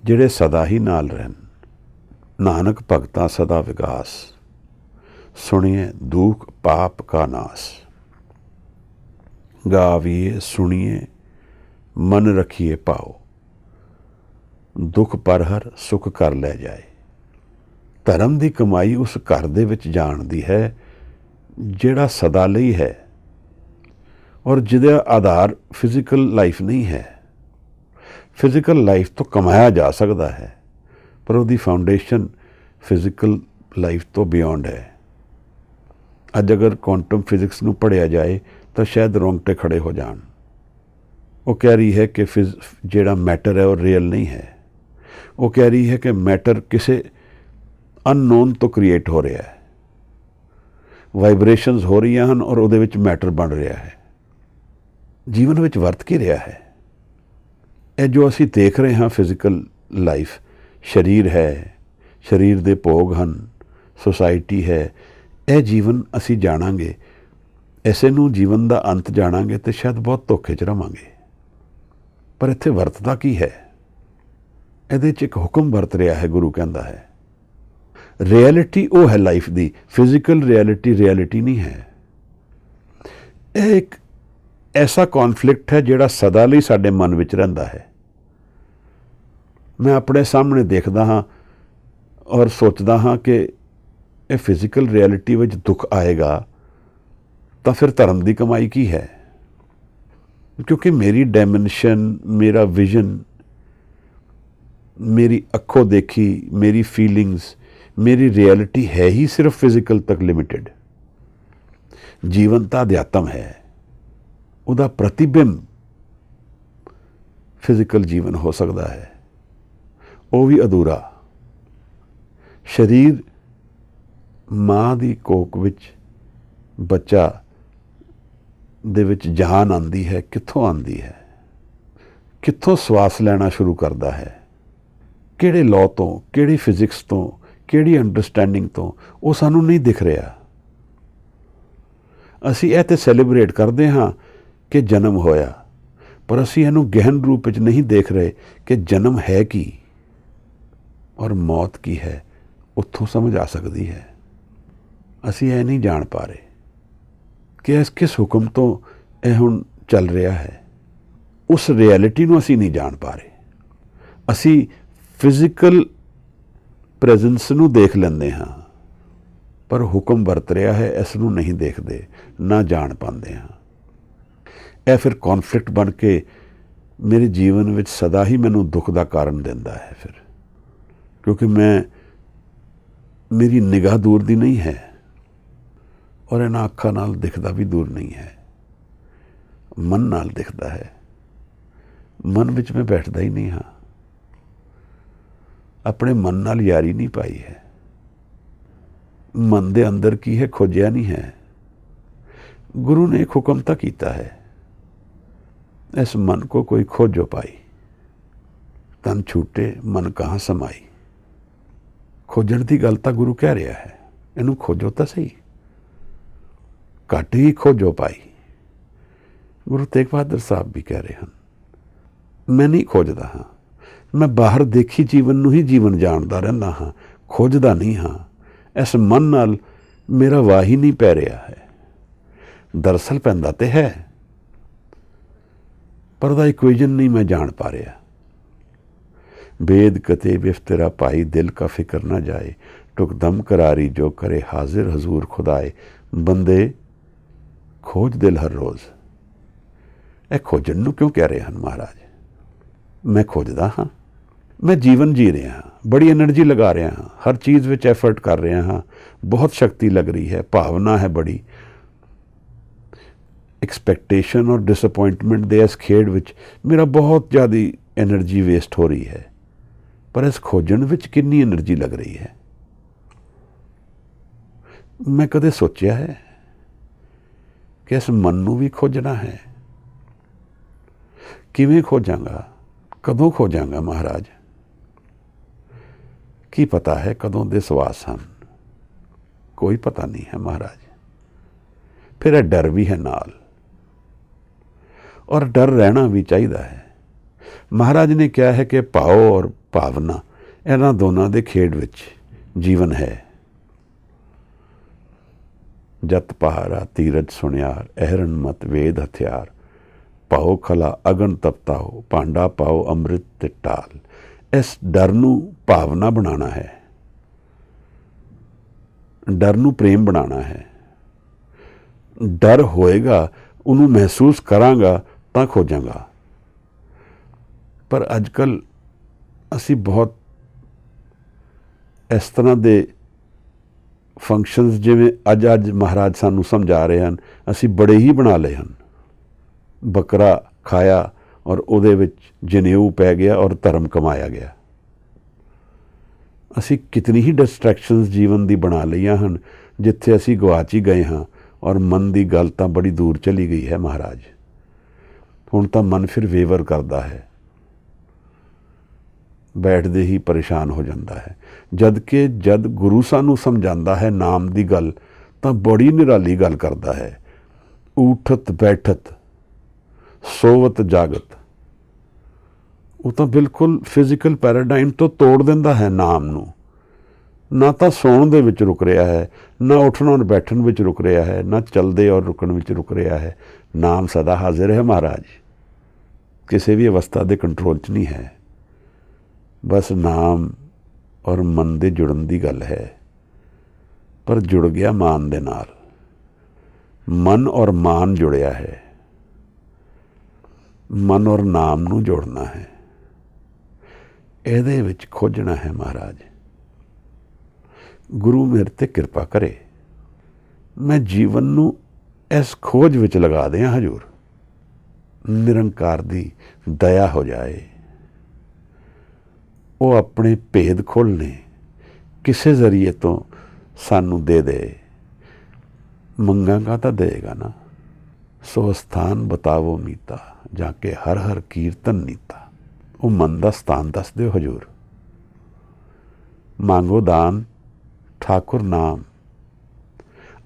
ਜਿਹੜੇ ਸਦਾ ਹੀ ਨਾਲ ਰਹਿਣ। ਨਾਨਕ ਭਗਤਾ ਸਦਾ ਵਿਗਾਸ, ਸੁਣੀਏ ਦੁਖ ਪਾਪ ਕਾ ਨਾਸ। ਗਾਵੀਏ ਸੁਣੀਏ ਮਨ ਰਖੀਏ ਪਾਓ, ਦੁੱਖ ਪਰ ਹਰ ਸੁਖ ਕਰ ਲੈ ਜਾਏ। ਧਰਮ ਦੀ ਕਮਾਈ ਉਸ ਘਰ ਦੇ ਵਿੱਚ ਜਾਣ ਦੀ ਹੈ ਜਿਹੜਾ ਸਦਾ ਲਈ ਹੈ ਔਰ ਜਿਹਦਾ ਆਧਾਰ ਫਿਜ਼ੀਕਲ ਲਾਈਫ ਨਹੀਂ ਹੈ। ਫਿਜ਼ੀਕਲ ਲਾਈਫ ਤੋਂ ਕਮਾਇਆ ਜਾ ਸਕਦਾ ਹੈ, ਪਰ ਉਹਦੀ ਫਾਊਂਡੇਸ਼ਨ ਫਿਜ਼ੀਕਲ ਲਾਈਫ ਤੋਂ ਬਿਯੋਂਡ ਹੈ। ਅੱਜ ਅਗਰ ਕੁਆਂਟਮ ਫਿਜ਼ਿਕਸ ਨੂੰ ਪੜ੍ਹਿਆ ਜਾਏ ਤਾਂ ਸ਼ਾਇਦ ਰੋਂਗਟੇ ਖੜੇ ਹੋ ਜਾਣ। ਉਹ ਕਹਿ ਰਹੀ ਹੈ ਕਿ ਜਿਹੜਾ ਮੈਟਰ ਹੈ ਉਹ ਰੀਅਲ ਨਹੀਂ ਹੈ। ਉਹ ਕਹਿ ਰਹੀ ਹੈ ਕਿ ਮੈਟਰ ਕਿਸੇ ਅਨਨੋਨ ਤੋਂ ਕ੍ਰੀਏਟ ਹੋ ਰਿਹਾ ਹੈ। ਵਾਈਬ੍ਰੇਸ਼ਨਸ ਹੋ ਰਹੀਆਂ ਹਨ ਔਰ ਉਹਦੇ ਵਿੱਚ ਮੈਟਰ ਬਣ ਰਿਹਾ ਹੈ। ਜੀਵਨ ਵਿੱਚ ਵਰਤ ਕੀ ਰਿਹਾ ਹੈ? ਇਹ ਜੋ ਅਸੀਂ ਦੇਖ ਰਹੇ ਹਾਂ ਫਿਜ਼ੀਕਲ ਲਾਈਫ, ਸਰੀਰ ਹੈ, ਸਰੀਰ ਦੇ ਭੋਗ ਹਨ, ਸੁਸਾਇਟੀ ਹੈ। ਇਹ ਜੀਵਨ ਅਸੀਂ ਜਾਣਾਂਗੇ, ਇਸੇ ਨੂੰ ਜੀਵਨ ਦਾ ਅੰਤ ਜਾਣਾਂਗੇ ਤੇ ਸ਼ਾਇਦ ਬਹੁਤ ਧੋਖੇ 'ਚ ਰਵਾਂਗੇ। ਪਰ ਇੱਥੇ ਵਰਤਦਾ ਕੀ ਹੈ? ਇਹਦੇ 'ਚ ਇੱਕ ਹੁਕਮ ਵਰਤ ਰਿਹਾ ਹੈ। ਗੁਰੂ ਕਹਿੰਦਾ ਹੈ ਰਿਐਲਿਟੀ ਉਹ ਹੈ ਲਾਈਫ ਦੀ, ਫਿਜ਼ੀਕਲ ਰਿਐਲਿਟੀ ਨਹੀਂ ਹੈ। ਇਹ ਇੱਕ ਐਸਾ ਕੌਨਫਲਿਕਟ ਹੈ ਜਿਹੜਾ ਸਦਾ ਲਈ ਸਾਡੇ ਮਨ ਵਿੱਚ ਰਹਿੰਦਾ ਹੈ। ਮੈਂ ਆਪਣੇ ਸਾਹਮਣੇ ਦੇਖਦਾ ਹਾਂ ਔਰ ਸੋਚਦਾ ਹਾਂ ਕਿ ਇਹ ਫਿਜ਼ੀਕਲ ਰਿਐਲਿਟੀ ਵਿੱਚ ਦੁੱਖ ਆਏਗਾ ਤਾਂ ਫਿਰ ਧਰਮ ਦੀ ਕਮਾਈ ਕੀ ਹੈ? ਕਿਉਂਕਿ ਮੇਰੀ ਡਾਇਮੈਂਸ਼ਨ, ਮੇਰਾ ਵਿਜ਼ਨ, ਮੇਰੀ ਅੱਖੋਂ ਦੇਖੀ, ਮੇਰੀ ਫੀਲਿੰਗਸ, ਮੇਰੀ ਰਿਐਲਿਟੀ ਹੈ ਹੀ ਸਿਰਫ ਫਿਜ਼ੀਕਲ ਤੱਕ ਲਿਮਿਟਿਡ। ਜੀਵਨ ਤਾਂ ਅਧਿਆਤਮ ਹੈ, ਉਹਦਾ ਪ੍ਰਤੀਬਿੰਬ ਫਿਜ਼ੀਕਲ ਜੀਵਨ ਹੋ ਸਕਦਾ ਹੈ, ਉਹ ਵੀ ਅਧੂਰਾ। ਸਰੀਰ ਮਾਂ ਦੀ ਕੋਖ ਵਿੱਚ ਬੱਚਾ ਦੇ ਵਿੱਚ ਜਾਨ ਆਉਂਦੀ ਹੈ। ਕਿੱਥੋਂ ਆਉਂਦੀ ਹੈ? ਕਿੱਥੋਂ ਸਵਾਸ ਲੈਣਾ ਸ਼ੁਰੂ ਕਰਦਾ ਹੈ? ਕਿਹੜੇ ਲਾਅ ਤੋਂ, ਕਿਹੜੀ ਫਿਜ਼ਿਕਸ ਤੋਂ, ਕਿਹੜੀ ਅੰਡਰਸਟੈਂਡਿੰਗ ਤੋਂ? ਉਹ ਸਾਨੂੰ ਨਹੀਂ ਦਿਖ ਰਿਹਾ। ਅਸੀਂ ਇਹ ਤੇ ਸੈਲੀਬ੍ਰੇਟ ਕਰਦੇ ਹਾਂ ਕਿ ਜਨਮ ਹੋਇਆ, ਪਰ ਅਸੀਂ ਇਹਨੂੰ ਗਹਿਨ ਰੂਪ ਵਿੱਚ ਨਹੀਂ ਦੇਖ ਰਹੇ ਕਿ ਜਨਮ ਹੈ ਕੀ ਔਰ ਮੌਤ ਕੀ ਹੈ। ਉੱਥੋਂ ਸਮਝ ਆ ਸਕਦੀ ਹੈ। ਅਸੀਂ ਇਹ ਨਹੀਂ ਜਾਣ ਪਾ ਰਹੇ ਕਿ ਇਸ ਕਿਸ ਹੁਕਮ ਤੋਂ ਇਹ ਹੁਣ ਚੱਲ ਰਿਹਾ ਹੈ। ਉਸ ਰਿਐਲਿਟੀ ਨੂੰ ਅਸੀਂ ਨਹੀਂ ਜਾਣ ਪਾ ਰਹੇ। ਅਸੀਂ ਫਿਜ਼ੀਕਲ ਪ੍ਰੈਜ਼ੈਂਸ ਨੂੰ ਦੇਖ ਲੈਂਦੇ ਹਾਂ, ਪਰ ਹੁਕਮ ਵਰਤ ਰਿਹਾ ਹੈ ਇਸ ਨੂੰ ਨਹੀਂ ਦੇਖਦੇ, ਨਾ ਜਾਣ ਪਾਉਂਦੇ ਹਾਂ। ਇਹ ਫਿਰ ਕੌਨਫਲਿਕਟ ਬਣ ਕੇ ਮੇਰੇ ਜੀਵਨ ਵਿੱਚ ਸਦਾ ਹੀ ਮੈਨੂੰ ਦੁੱਖ ਦਾ ਕਾਰਨ ਦਿੰਦਾ ਹੈ। ਫਿਰ ਕਿਉਂਕਿ ਮੇਰੀ ਨਿਗਾਹ ਦੂਰ ਦੀ ਨਹੀਂ ਹੈ ਔਰ ਇਹਨਾਂ ਅੱਖਾਂ ਨਾਲ ਦਿਖਦਾ ਵੀ ਦੂਰ ਨਹੀਂ ਹੈ, ਮਨ ਨਾਲ ਦਿਖਦਾ ਹੈ। ਮਨ ਵਿੱਚ ਮੈਂ ਬੈਠਦਾ ਹੀ ਨਹੀਂ ਹਾਂ, ਆਪਣੇ ਮਨ ਨਾਲ ਯਾਰੀ ਨਹੀਂ ਪਾਈ ਹੈ। ਮਨ ਦੇ ਅੰਦਰ ਕੀ ਹੈ ਖੋਜਿਆ ਨਹੀਂ ਹੈ। गुरु ने एक हुक्म तो किया है, इस मन को कोई खोजो पाई, तन छूटे मन कहाँ समाई। खोजण की गल तो गुरु कह रहा है, इनू खोजो तो सही, घट ही खोजो पाई। गुरु तेग बहादुर साहब भी कह रहे हैं, मैं नहीं खोजदा हाँ, मैं बाहर देखी जीवन नू ही जीवन जानदा रहंदा हाँ, खोजदा नहीं हाँ। इस मन नाल मेरा वाह ही नहीं पै रहा है। दरअसल पैंदा तो है, पर ਉਹਦਾ इक्वेजन नहीं मैं जान पा रहा। बेद कते बिफ्तरा पाई, दिल का फिक्र ना जाए, टुकदम करारी जो करे हाजिर हजूर खुदाए। बंदे खोज दिल हर रोज़। ਇਹ खोजन ਨੂੰ क्यों कह रहे हैं महाराज? मैं खोजदा हाँ, मैं जीवन जी रहा हाँ, बड़ी एनर्जी लगा रहा हाँ, हर चीज़ विच एफर्ट कर रहा हाँ, बहुत शक्ति लग रही है, भावना है बड़ी। एक्सपैक्टेशन और डिसअपॉइंटमेंट दे इस खेड विच मेरा बहुत ज़्यादा एनर्जी वेस्ट हो रही है, पर इस खोजन विच कितनी एनर्जी लग रही है। मैं कदे सोचा है कि इस मन नूं भी खोजना है? किवें खोजांगा, कदों खोजांगा महाराज? की पता है कदों दे सवास हैं, कोई पता नहीं है महाराज। फिर यह डर भी है नाल, और डर रहना भी चाहिए है। महाराज ने क्या है कि भाव और भावना इन्हां दोनों के खेड विच जीवन है। जत पहारा तीरज सुनियार, अहरन मत वेद हथियार, पाओ खला अगन तपताओ, भांडा पाओ अमृत ते टाल। इस डर नूं भावना बनाना है, डर नूं प्रेम बनाना है। डर होएगा, उन्हों महसूस करांगा तो खोजांगा। पर अजकल असी बहुत इस तरह के फंक्शनस जिवें अज महाराज सानू समझा रहे हैं, असी बड़े ही बना लए हैं। बकरा खाया और उहदे विच जनेऊ पै गया और धर्म कमाया गया। असी कितनी ही डिस्ट्रैक्शनस जीवन की बना लईआं हैं, जिथे असी गवाच ही गए हाँ, और मन की गल तो बड़ी दूर चली गई है महाराज। हुण तो मन फिर वेवर करता है, बैठते ही परेशान हो जाता है। जबकि जद गुरु सानू समझाता है नाम की गल, तो बड़ी निराली गल करता है। उठत बैठत सोवत जागत, वो तो बिल्कुल फिजिकल पैराडाइम तो तोड़ देंदा है नाम नू। ना तो सौण दे विच रुक रहा है, ना उठण और बैठण विच रुक रहा है, ना चलदे और रुकण विच रुक रहा है। नाम सदा हाजिर है महाराज, किसी भी अवस्था के कंट्रोल च नहीं है। बस नाम और मन दे जुड़न की गल है, पर जुड़ गया मान दे नाल। मन और मान जुड़िया है, मन और नाम नू जोड़ना है, इहदे विच खोजना है महाराज। गुरु मेरे ते कृपा करे, मैं जीवन नू इस खोज विच लगा दियां हजूर। निरंकार दी दया हो जाए, वो अपने भेद खोलने किसी जरिए तो सानू दे दे। मंगांगा तो देगा ना। सो स्थान बतावो मीता, जाके हर हर कीर्तन नीता। वो मन का स्थान दस दो हजूर। मांगो दान ठाकुर नाम,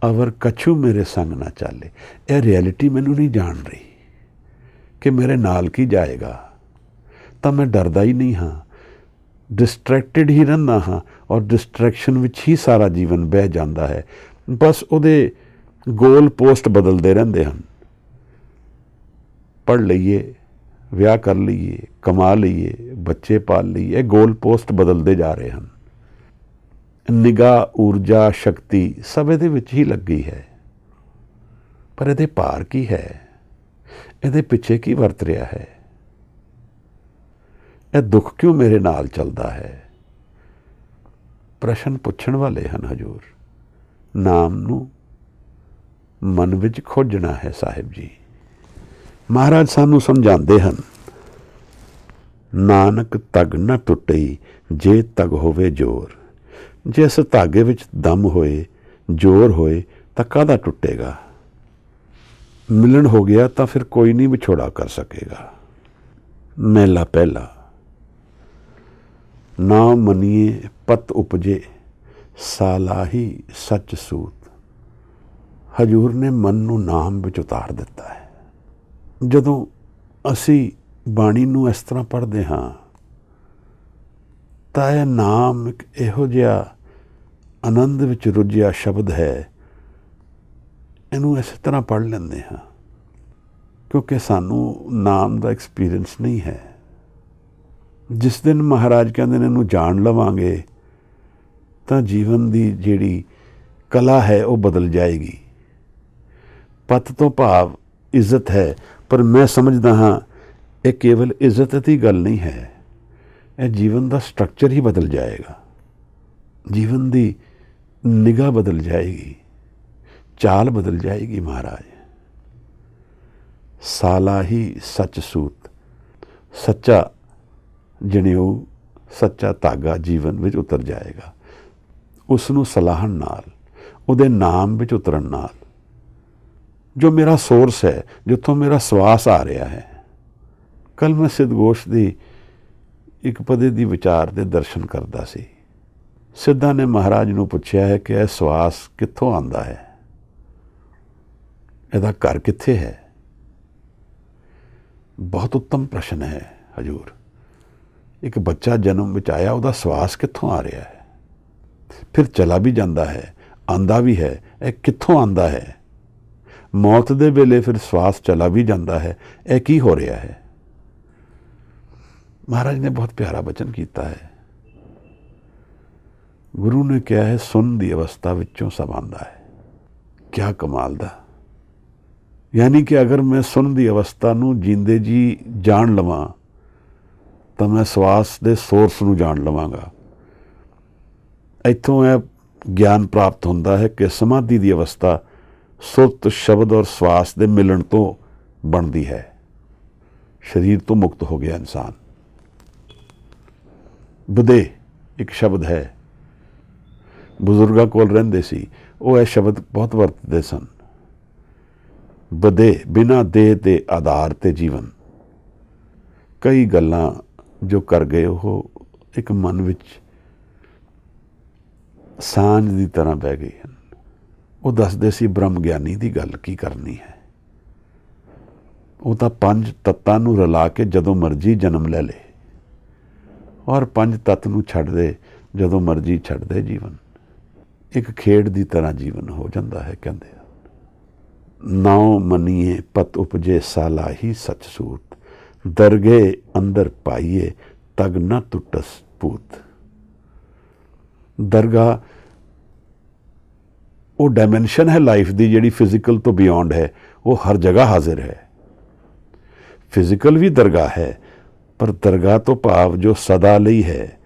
अवर कछु मेरे संग ना चाले। यह रियलिटी मैनू नहीं जान रही कि मेरे नाल की जाएगा, तो मैं डरदा ही नहीं हाँ, डिस्ट्रैक्टेड ही रहना हाँ, और डिस्ट्रैक्शन विच ही सारा जीवन बह जाता है। बस उहदे गोल पोस्ट बदलते रहंदे हैं। पढ़ लीए, विआह कर लीए, कमा लीए, बच्चे पाल लीए, गोल पोस्ट बदलते जा रहे हैं। निगाह ऊर्जा शक्ति सब इहदे विच ही लगी है, पर इहदे पार की है, इहदे पिछे की वरत रहा है। यह दुख क्यों मेरे नाल चलता है? प्रश्न पुछण वाले हैं हजूर। नाम नू मन विच खोजना है साहिब जी। महाराज सानू समझाते हैं ਨਾਨਕ ਤਗ ਨਾ ਟੁੱਟਈ ਜੇ ਤਗ ਹੋਵੇ ਜ਼ੋਰ। ਜੇ ਇਸ ਧਾਗੇ ਵਿੱਚ ਦਮ ਹੋਏ, ਜ਼ੋਰ ਹੋਏ ਤਾਂ ਕਾਹਦਾ ਟੁੱਟੇਗਾ। ਮਿਲਣ ਹੋ ਗਿਆ ਤਾਂ ਫਿਰ ਕੋਈ ਨਹੀਂ ਵਿਛੋੜਾ ਕਰ ਸਕੇਗਾ। ਮਹਿਲਾ ਪਹਿਲਾ। ਨਾ ਮੰਨੀਏ ਪਤ ਉਪਜੇ ਸਾਲਾਹੀ ਸੱਚ ਸੂਤ। ਹਜ਼ੂਰ ਨੇ ਮਨ ਨੂੰ ਨਾਮ ਵਿੱਚ ਉਤਾਰ ਦਿੱਤਾ ਹੈ। ਜਦੋਂ ਅਸੀਂ ਬਾਣੀ ਨੂੰ ਇਸ ਤਰ੍ਹਾਂ ਪੜ੍ਹਦੇ ਹਾਂ ਤਾਂ ਇਹ ਨਾਮ ਇੱਕ ਇਹੋ ਜਿਹਾ ਆਨੰਦ ਵਿੱਚ ਰੁੱਝਿਆ ਸ਼ਬਦ ਹੈ, ਇਹਨੂੰ ਇਸ ਤਰ੍ਹਾਂ ਪੜ੍ਹ ਲੈਂਦੇ ਹਾਂ ਕਿਉਂਕਿ ਸਾਨੂੰ ਨਾਮ ਦਾ ਐਕਸਪੀਰੀਅੰਸ ਨਹੀਂ ਹੈ। ਜਿਸ ਦਿਨ ਮਹਾਰਾਜ ਕਹਿੰਦੇ ਨੇ ਇਹਨੂੰ ਜਾਣ ਲਵਾਂਗੇ ਤਾਂ ਜੀਵਨ ਦੀ ਜਿਹੜੀ ਕਲਾ ਹੈ ਉਹ ਬਦਲ ਜਾਏਗੀ। ਪਤ ਤੋਂ ਭਾਵ ਇੱਜ਼ਤ ਹੈ, ਪਰ ਮੈਂ ਸਮਝਦਾ ਹਾਂ ਇਹ ਕੇਵਲ ਇੱਜ਼ਤ ਦੀ ਗੱਲ ਨਹੀਂ ਹੈ, ਇਹ ਜੀਵਨ ਦਾ ਸਟਰਕਚਰ ਹੀ ਬਦਲ ਜਾਏਗਾ। ਜੀਵਨ ਦੀ ਨਿਗਾਹ ਬਦਲ ਜਾਏਗੀ, ਚਾਲ ਬਦਲ ਜਾਏਗੀ। ਮਹਾਰਾਜ ਸਾਲਾਹੀ ਸੱਚ ਸੂਤ, ਸੱਚਾ ਜਨੇਊ, ਸੱਚਾ ਧਾਗਾ ਜੀਵਨ ਵਿੱਚ ਉਤਰ ਜਾਏਗਾ। ਉਸ ਨੂੰ ਸਲਾਹਣ ਨਾਲ, ਉਹਦੇ ਨਾਮ ਵਿੱਚ ਉਤਰਨ ਨਾਲ, ਜੋ ਮੇਰਾ ਸੋਰਸ ਹੈ, ਜਿੱਥੋਂ ਮੇਰਾ ਸਵਾਸ ਆ ਰਿਹਾ ਹੈ। ਕੱਲ੍ਹ ਮੈਂ ਸਿੱਧਗੋਸ਼ ਦੀ ਇੱਕ ਪਦੇ ਦੀ ਵਿਚਾਰ ਦੇ ਦਰਸ਼ਨ ਕਰਦਾ ਸੀ। ਸਿੱਧਾ ਨੇ ਮਹਾਰਾਜ ਨੂੰ ਪੁੱਛਿਆ ਹੈ ਕਿ ਇਹ ਸਵਾਸ ਕਿੱਥੋਂ ਆਉਂਦਾ ਹੈ, ਇਹਦਾ ਘਰ ਕਿੱਥੇ ਹੈ। ਬਹੁਤ ਉੱਤਮ ਪ੍ਰਸ਼ਨ ਹੈ ਹਜ਼ੂਰ। ਇੱਕ ਬੱਚਾ ਜਨਮ ਵਿੱਚ ਆਇਆ, ਉਹਦਾ ਸਵਾਸ ਕਿੱਥੋਂ ਆ ਰਿਹਾ ਹੈ, ਫਿਰ ਚਲਾ ਵੀ ਜਾਂਦਾ ਹੈ, ਆਂਦਾ ਵੀ ਹੈ, ਇਹ ਕਿੱਥੋਂ ਆਂਦਾ ਹੈ। ਮੌਤ ਦੇ ਵੇਲੇ ਫਿਰ ਸਵਾਸ ਚਲਾ ਵੀ ਜਾਂਦਾ ਹੈ, ਇਹ ਕੀ ਹੋ ਰਿਹਾ ਹੈ। ਮਹਾਰਾਜ ਨੇ ਬਹੁਤ ਪਿਆਰਾ ਬਚਨ ਕੀਤਾ ਹੈ। ਗੁਰੂ ਨੇ ਕਿਹਾ ਹੈ ਸੁਣ ਦੀ ਅਵਸਥਾ ਵਿੱਚੋਂ ਸਭ ਆਉਂਦਾ ਹੈ। ਕਿਆ ਕਮਾਲ ਦਾ। ਯਾਨੀ ਕਿ ਅਗਰ ਮੈਂ ਸੁਣ ਦੀ ਅਵਸਥਾ ਨੂੰ ਜੀਂਦੇ ਜੀ ਜਾਣ ਲਵਾਂ ਤਾਂ ਮੈਂ ਸਵਾਸ ਦੇ ਸੋਰਸ ਨੂੰ ਜਾਣ ਲਵਾਂਗਾ। ਇੱਥੋਂ ਇਹ ਗਿਆਨ ਪ੍ਰਾਪਤ ਹੁੰਦਾ ਹੈ ਕਿ ਸਮਾਧੀ ਦੀ ਅਵਸਥਾ ਸੁਰਤ, ਸ਼ਬਦ ਔਰ ਸਵਾਸ ਦੇ ਮਿਲਣ ਤੋਂ ਬਣਦੀ ਹੈ। ਸਰੀਰ ਤੋਂ ਮੁਕਤ ਹੋ ਗਿਆ ਇਨਸਾਨ। ਬਦੇ ਇੱਕ ਸ਼ਬਦ ਹੈ, ਬਜ਼ੁਰਗਾਂ ਕੋਲ ਰਹਿੰਦੇ ਸੀ, ਉਹ ਇਹ ਸ਼ਬਦ ਬਹੁਤ ਵਰਤਦੇ ਸਨ। ਬਦੇ ਬਿਨਾਂ ਦੇਹ ਦੇ ਆਧਾਰ ਤੇ ਜੀਵਨ। ਕਈ ਗੱਲਾਂ ਜੋ ਕਰ ਗਏ ਉਹ ਇੱਕ ਮਨ ਵਿੱਚ ਸਾਂਝ ਦੀ ਤਰ੍ਹਾਂ ਬਹਿ ਗਈ ਹਨ। ਉਹ ਦੱਸਦੇ ਸੀ ਬ੍ਰਹਮ ਗਿਆਨੀ ਦੀ ਗੱਲ ਕੀ ਕਰਨੀ ਹੈ। ਉਹ ਤਾਂ ਪੰਜ ਤੱਤਾਂ ਨੂੰ ਰਲਾ ਕੇ ਜਦੋਂ ਮਰਜ਼ੀ ਜਨਮ ਲੈ ਲੇ ਔਰ ਪੰਜ ਤੱਤ ਨੂੰ ਛੱਡ ਦੇ ਜਦੋਂ ਮਰਜ਼ੀ ਛੱਡ ਦੇ। ਜੀਵਨ ਇੱਕ ਖੇਡ ਦੀ ਤਰ੍ਹਾਂ ਜੀਵਨ ਹੋ ਜਾਂਦਾ ਹੈ। ਕਹਿੰਦੇ ਨਾਉ ਮੰਨੀਏ ਪਤ ਉਪਜੇ ਸਾਲਾਹੀ ਸੱਚ ਸੂਤ। ਦਰਗੇ ਅੰਦਰ ਪਾਈਏ ਤਗ ਨਾ ਟੁੱਟਸ ਪੂਤ। ਦਰਗਾਹ ਉਹ ਡਾਇਮੈਂਸ਼ਨ ਹੈ ਲਾਈਫ ਦੀ ਜਿਹੜੀ ਫਿਜ਼ੀਕਲ ਤੋਂ ਬਿਯੋਂਡ ਹੈ, ਉਹ ਹਰ ਜਗ੍ਹਾ ਹਾਜ਼ਰ ਹੈ। ਫਿਜ਼ੀਕਲ ਵੀ ਦਰਗਾਹ ਹੈ, ਪਰ ਦਰਗਾਹ ਤੋਂ ਭਾਵ ਜੋ ਸਦਾ ਲਈ ਹੈ,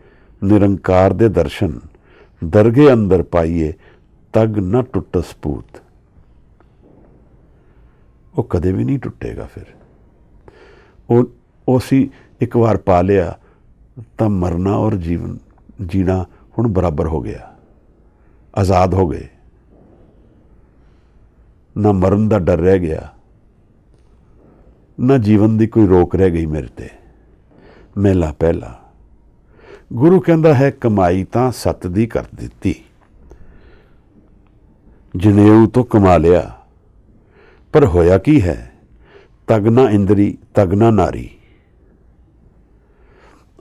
ਨਿਰੰਕਾਰ ਦੇ ਦਰਸ਼ਨ। ਦਰਗੇ ਅੰਦਰ ਪਾਈਏ ਤਗ ਨਾ ਟੁੱਟਸ ਪੂਤ। ਉਹ ਕਦੇ ਵੀ ਨਹੀਂ ਟੁੱਟੇਗਾ। ਫਿਰ ਉਹ ਅਸੀਂ ਇੱਕ ਵਾਰ ਪਾ ਲਿਆ ਤਾਂ ਮਰਨਾ ਔਰ ਜੀਵਨ ਜੀਣਾ ਹੁਣ ਬਰਾਬਰ ਹੋ ਗਿਆ। ਆਜ਼ਾਦ ਹੋ ਗਏ। ਨਾ ਮਰਨ ਦਾ ਡਰ ਰਹਿ ਗਿਆ, ਨਾ ਜੀਵਨ ਦੀ ਕੋਈ ਰੋਕ ਰਹਿ ਗਈ ਮੇਰੇ ਤੇ। ਮਹਿਲਾ ਪਹਿਲਾ। ਗੁਰੂ ਕਹਿੰਦਾ ਹੈ ਕਮਾਈ ਤਾਂ ਸੱਤ ਦੀ ਕਰ ਦਿੱਤੀ। ਜਨੇਊ ਤੋਂ ਕਮਾ ਲਿਆ, ਪਰ ਹੋਇਆ ਕੀ ਹੈ। ਤਗ ਨਾ ਇੰਦਰੀ ਤਗ ਨਾ ਨਾਰੀ।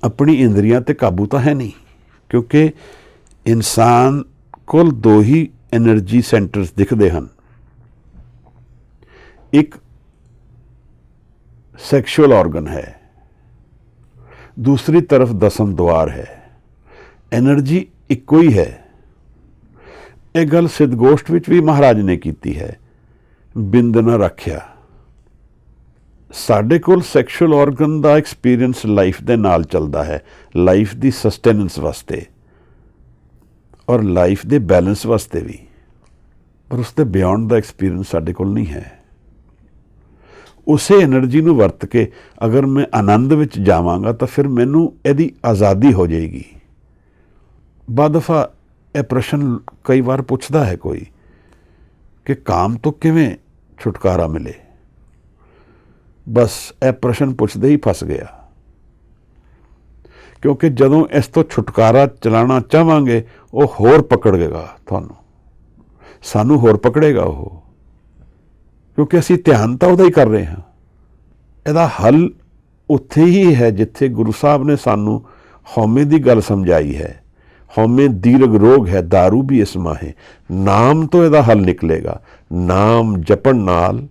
ਆਪਣੀ ਇੰਦਰੀਆਂ ਤੇ ਕਾਬੂ ਤਾਂ ਹੈ ਨਹੀਂ, ਕਿਉਂਕਿ ਇਨਸਾਨ ਕੋਲ ਦੋ ਹੀ ਐਨਰਜੀ ਸੈਂਟਰਸ ਦਿਖਦੇ ਹਨ। ਇੱਕ ਸੈਕਸ਼ੂਅਲ ਆਰਗਨ ਹੈ, ਦੂਸਰੀ ਤਰਫ ਦਸਮ ਦੁਆਰ ਹੈ। ਐਨਰਜੀ ਇੱਕੋ ਹੀ ਹੈ। ਇਹ ਗੱਲ ਸਿੱਧਗੋਸ਼ਟ ਵਿੱਚ ਵੀ ਮਹਾਰਾਜ ਨੇ ਕੀਤੀ ਹੈ। ਬਿੰਦ ਨਾ ਰੱਖਿਆ। ਸਾਡੇ ਕੋਲ ਸੈਕਸ਼ੂਅਲ ਆਰਗਨ ਦਾ ਐਕਸਪੀਰੀਅੰਸ ਲਾਈਫ ਦੇ ਨਾਲ ਚੱਲਦਾ ਹੈ, ਲਾਈਫ ਦੀ ਸਸਟੇਨੈਂਸ ਵਾਸਤੇ ਔਰ ਲਾਈਫ ਦੇ ਬੈਲੈਂਸ ਵਾਸਤੇ ਵੀ, ਪਰ ਉਸ ਤੋਂ ਬਿਯੋਂਡ ਦਾ ਐਕਸਪੀਰੀਅੰਸ ਸਾਡੇ ਕੋਲ ਨਹੀਂ ਹੈ। ਉਸੇ એનર્ਜੀ ਨੂੰ ਵਰਤ ਕੇ ਅਗਰ ਮੈਂ ਆਨੰਦ ਵਿੱਚ ਜਾਵਾਂਗਾ ਤਾਂ ਫਿਰ ਮੈਨੂੰ ਇਹਦੀ ਆਜ਼ਾਦੀ ਹੋ ਜਾਏਗੀ। ਬਾ ਦਫਾ ਇਹ ਪ੍ਰਸ਼ਨ ਕਈ ਵਾਰ ਪੁੱਛਦਾ ਹੈ ਕੋਈ ਕਿ ਕਾਮ ਤੋਂ ਕਿਵੇਂ ਛੁਟਕਾਰਾ ਮਿਲੇ। ਬਸ ਇਹ ਪ੍ਰਸ਼ਨ ਪੁੱਛਦੇ ਹੀ ਫਸ ਗਿਆ, ਕਿਉਂਕਿ ਜਦੋਂ ਇਸ ਤੋਂ ਛੁਟਕਾਰਾ ਚਲਾਉਣਾ ਚਾਹਾਂਗੇ ਉਹ ਹੋਰ ਪਕੜੇਗਾ ਤੁਹਾਨੂੰ, ਸਾਨੂੰ ਹੋਰ ਪਕੜੇਗਾ ਉਹ, ਕਿਉਂਕਿ ਅਸੀਂ ਧਿਆਨ ਤਾਂ ਉਹਦਾ ਹੀ ਕਰ ਰਹੇ ਹਾਂ। ਇਹਦਾ ਹੱਲ ਉੱਥੇ ਹੀ ਹੈ ਜਿੱਥੇ ਗੁਰੂ ਸਾਹਿਬ ਨੇ ਸਾਨੂੰ ਹਉਮੈ ਦੀ ਗੱਲ ਸਮਝਾਈ ਹੈ। ਹਉਮੈ ਦੀਰਘ ਰੋਗ ਹੈ, दारू ਵੀ ਇਸ ਮਾਹੇ। ਨਾਮ ਤੋਂ ਇਹਦਾ ਹੱਲ ਨਿਕਲੇਗਾ। ਨਾਮ ਜਪਣ ਨਾਲ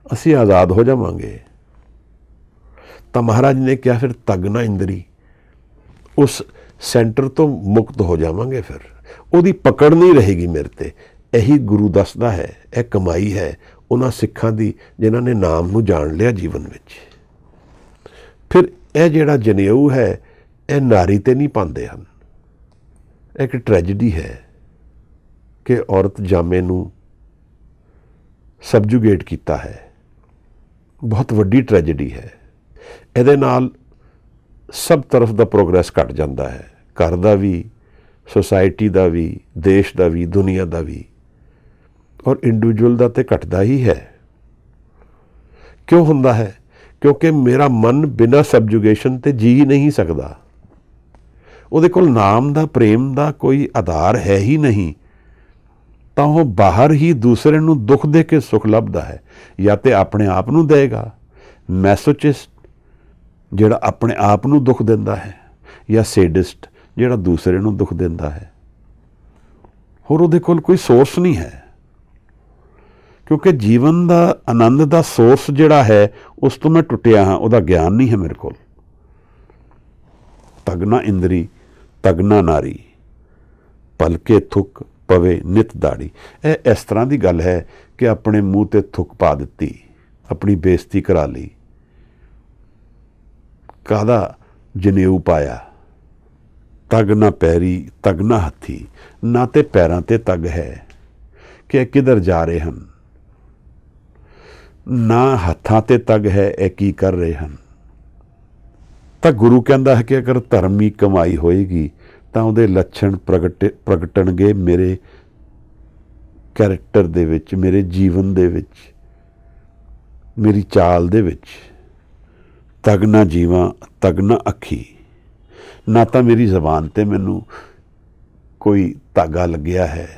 ਅਸੀਂ ਆਜ਼ਾਦ ਹੋ ਜਾਵਾਂਗੇ। ਤਾਂ ਮਹਾਰਾਜ ਨੇ ਕਿਹਾ ਫਿਰ ਤਗਨਾ ਇੰਦਰੀ, ਉਸ ਸੈਂਟਰ ਤੋਂ ਮੁਕਤ ਹੋ ਜਾਵਾਂਗੇ, ਫਿਰ ਉਹਦੀ ਪਕੜ ਨਹੀਂ ਰਹੇਗੀ ਮੇਰੇ ਤੇ। ਇਹੀ ਗੁਰੂ ਦੱਸਦਾ ਹੈ, ਇਹ ਕਮਾਈ ਹੈ ਉਹਨਾਂ ਸਿੱਖਾਂ ਦੀ ਜਿਨ੍ਹਾਂ ਨੇ ਨਾਮ ਨੂੰ ਜਾਣ ਲਿਆ ਜੀਵਨ ਵਿੱਚ। ਫਿਰ ਇਹ ਜਿਹੜਾ ਜਨੇਊ ਹੈ ਇਹ ਨਾਰੀ ਤੇ ਨਹੀਂ ਪਾਉਂਦੇ ਹਨ। ਇੱਕ ਟ੍ਰੈਜਡੀ ਹੈ ਕਿ ਔਰਤ ਜਾਮੇ ਨੂੰ ਸਬਜੂਗੇਟ ਕੀਤਾ ਹੈ। ਬਹੁਤ ਵੱਡੀ ਟ੍ਰੈਜਡੀ ਹੈ। ਇਹਦੇ ਨਾਲ ਸਭ ਤਰਫ ਦਾ ਪ੍ਰੋਗਰੈਸ ਘਟ ਜਾਂਦਾ ਹੈ, ਘਰ ਦਾ ਵੀ, ਸੋਸਾਇਟੀ ਦਾ ਵੀ, ਦੇਸ਼ ਦਾ ਵੀ, ਦੁਨੀਆ ਦਾ ਵੀ, ਔਰ ਇੰਡੀਵਿਜੂਅਲ ਦਾ ਤੇ ਘਟਦਾ ਹੀ ਹੈ। ਕਿਉਂ ਹੁੰਦਾ ਹੈ? ਕਿਉਂਕਿ ਮੇਰਾ ਮਨ ਬਿਨਾਂ ਸਬਜੂਗੇਸ਼ਨ ਤੇ ਜੀ ਨਹੀਂ ਸਕਦਾ। ਉਹਦੇ ਕੋਲ ਨਾਮ ਦਾ, ਪ੍ਰੇਮ ਦਾ ਕੋਈ ਆਧਾਰ ਹੈ ਹੀ ਨਹੀਂ, ਤਾਂ ਉਹ ਬਾਹਰ ਹੀ ਦੂਸਰੇ ਨੂੰ ਦੁੱਖ ਦੇ ਕੇ ਸੁੱਖ ਲੱਭਦਾ ਹੈ। ਜਾਂ ਤੇ ਆਪਣੇ ਆਪ ਨੂੰ ਦੇਗਾ, ਮੈਸੋਚਿਸਟ ਜਿਹੜਾ ਆਪਣੇ ਆਪ ਨੂੰ ਦੁੱਖ ਦਿੰਦਾ ਹੈ, ਜਾਂ ਸੇਡਿਸਟ ਜਿਹੜਾ ਦੂਸਰੇ ਨੂੰ ਦੁੱਖ ਦਿੰਦਾ ਹੈ। ਹੋਰ ਉਹਦੇ ਕੋਲ ਕੋਈ ਸੋਰਸ ਨਹੀਂ ਹੈ, ਕਿਉਂਕਿ ਜੀਵਨ ਦਾ ਆਨੰਦ ਦਾ ਸੋਰਸ ਜਿਹੜਾ ਹੈ ਉਸ ਤੋਂ ਮੈਂ ਟੁੱਟਿਆ ਹਾਂ, ਉਹਦਾ ਗਿਆਨ ਨਹੀਂ ਹੈ ਮੇਰੇ ਕੋਲ। ਤਗਨਾ ਇੰਦਰੀ ਤਗਨਾ ਨਾਰੀ, ਪਲਕੇ ਥੁੱਕ ਪਵੇ ਨਿਤ ਦਾੜੀ। ਇਹ ਇਸ ਤਰ੍ਹਾਂ ਦੀ ਗੱਲ ਹੈ ਕਿ ਆਪਣੇ ਮੂੰਹ ਤੇ ਥੁੱਕ ਪਾ ਦਿੱਤੀ, ਆਪਣੀ ਬੇਇੱਜ਼ਤੀ ਕਰਾ ਲਈ। ਕਾਹਦਾ ਜਨੇਊ ਪਾਇਆ? ਤਗ ਨਾ ਪੈਰੀ ਤਗ ਨਾ ਹੱਥੀ, ਨਾ ਤੇ ਪੈਰਾਂ ਤੇ ਤਗ ਹੈ ਕਿ ਇਹ ਕਿੱਧਰ ਜਾ ਰਹੇ ਹਨ, ਨਾ ਹੱਥਾਂ ਤੇ ਤਗ ਹੈ ਇਹ ਕੀ ਕਰ ਰਹੇ ਹਨ। ਤਾਂ ਗੁਰੂ ਕਹਿੰਦਾ ਹੈ ਕਿ ਅਗਰ ਧਰਮੀ ਕਮਾਈ ਹੋਏਗੀ ਤਾਂ ਉਹਦੇ ਲੱਛਣ ਪ੍ਰਗਟਣਗੇ ਮੇਰੇ ਕੈਰੈਕਟਰ ਦੇ ਵਿੱਚ, ਮੇਰੇ ਜੀਵਨ ਦੇ ਵਿੱਚ, ਮੇਰੀ ਚਾਲ ਦੇ ਵਿੱਚ। ਤਗ ਨਾ ਜੀਵਾਂ ਤਗ ਨਾ ਅੱਖੀ, ਨਾ ਤਾਂ ਮੇਰੀ ਜ਼ਬਾਨ ਤੇ ਮੈਨੂੰ ਕੋਈ ਧਾਗਾ ਲੱਗਿਆ ਹੈ,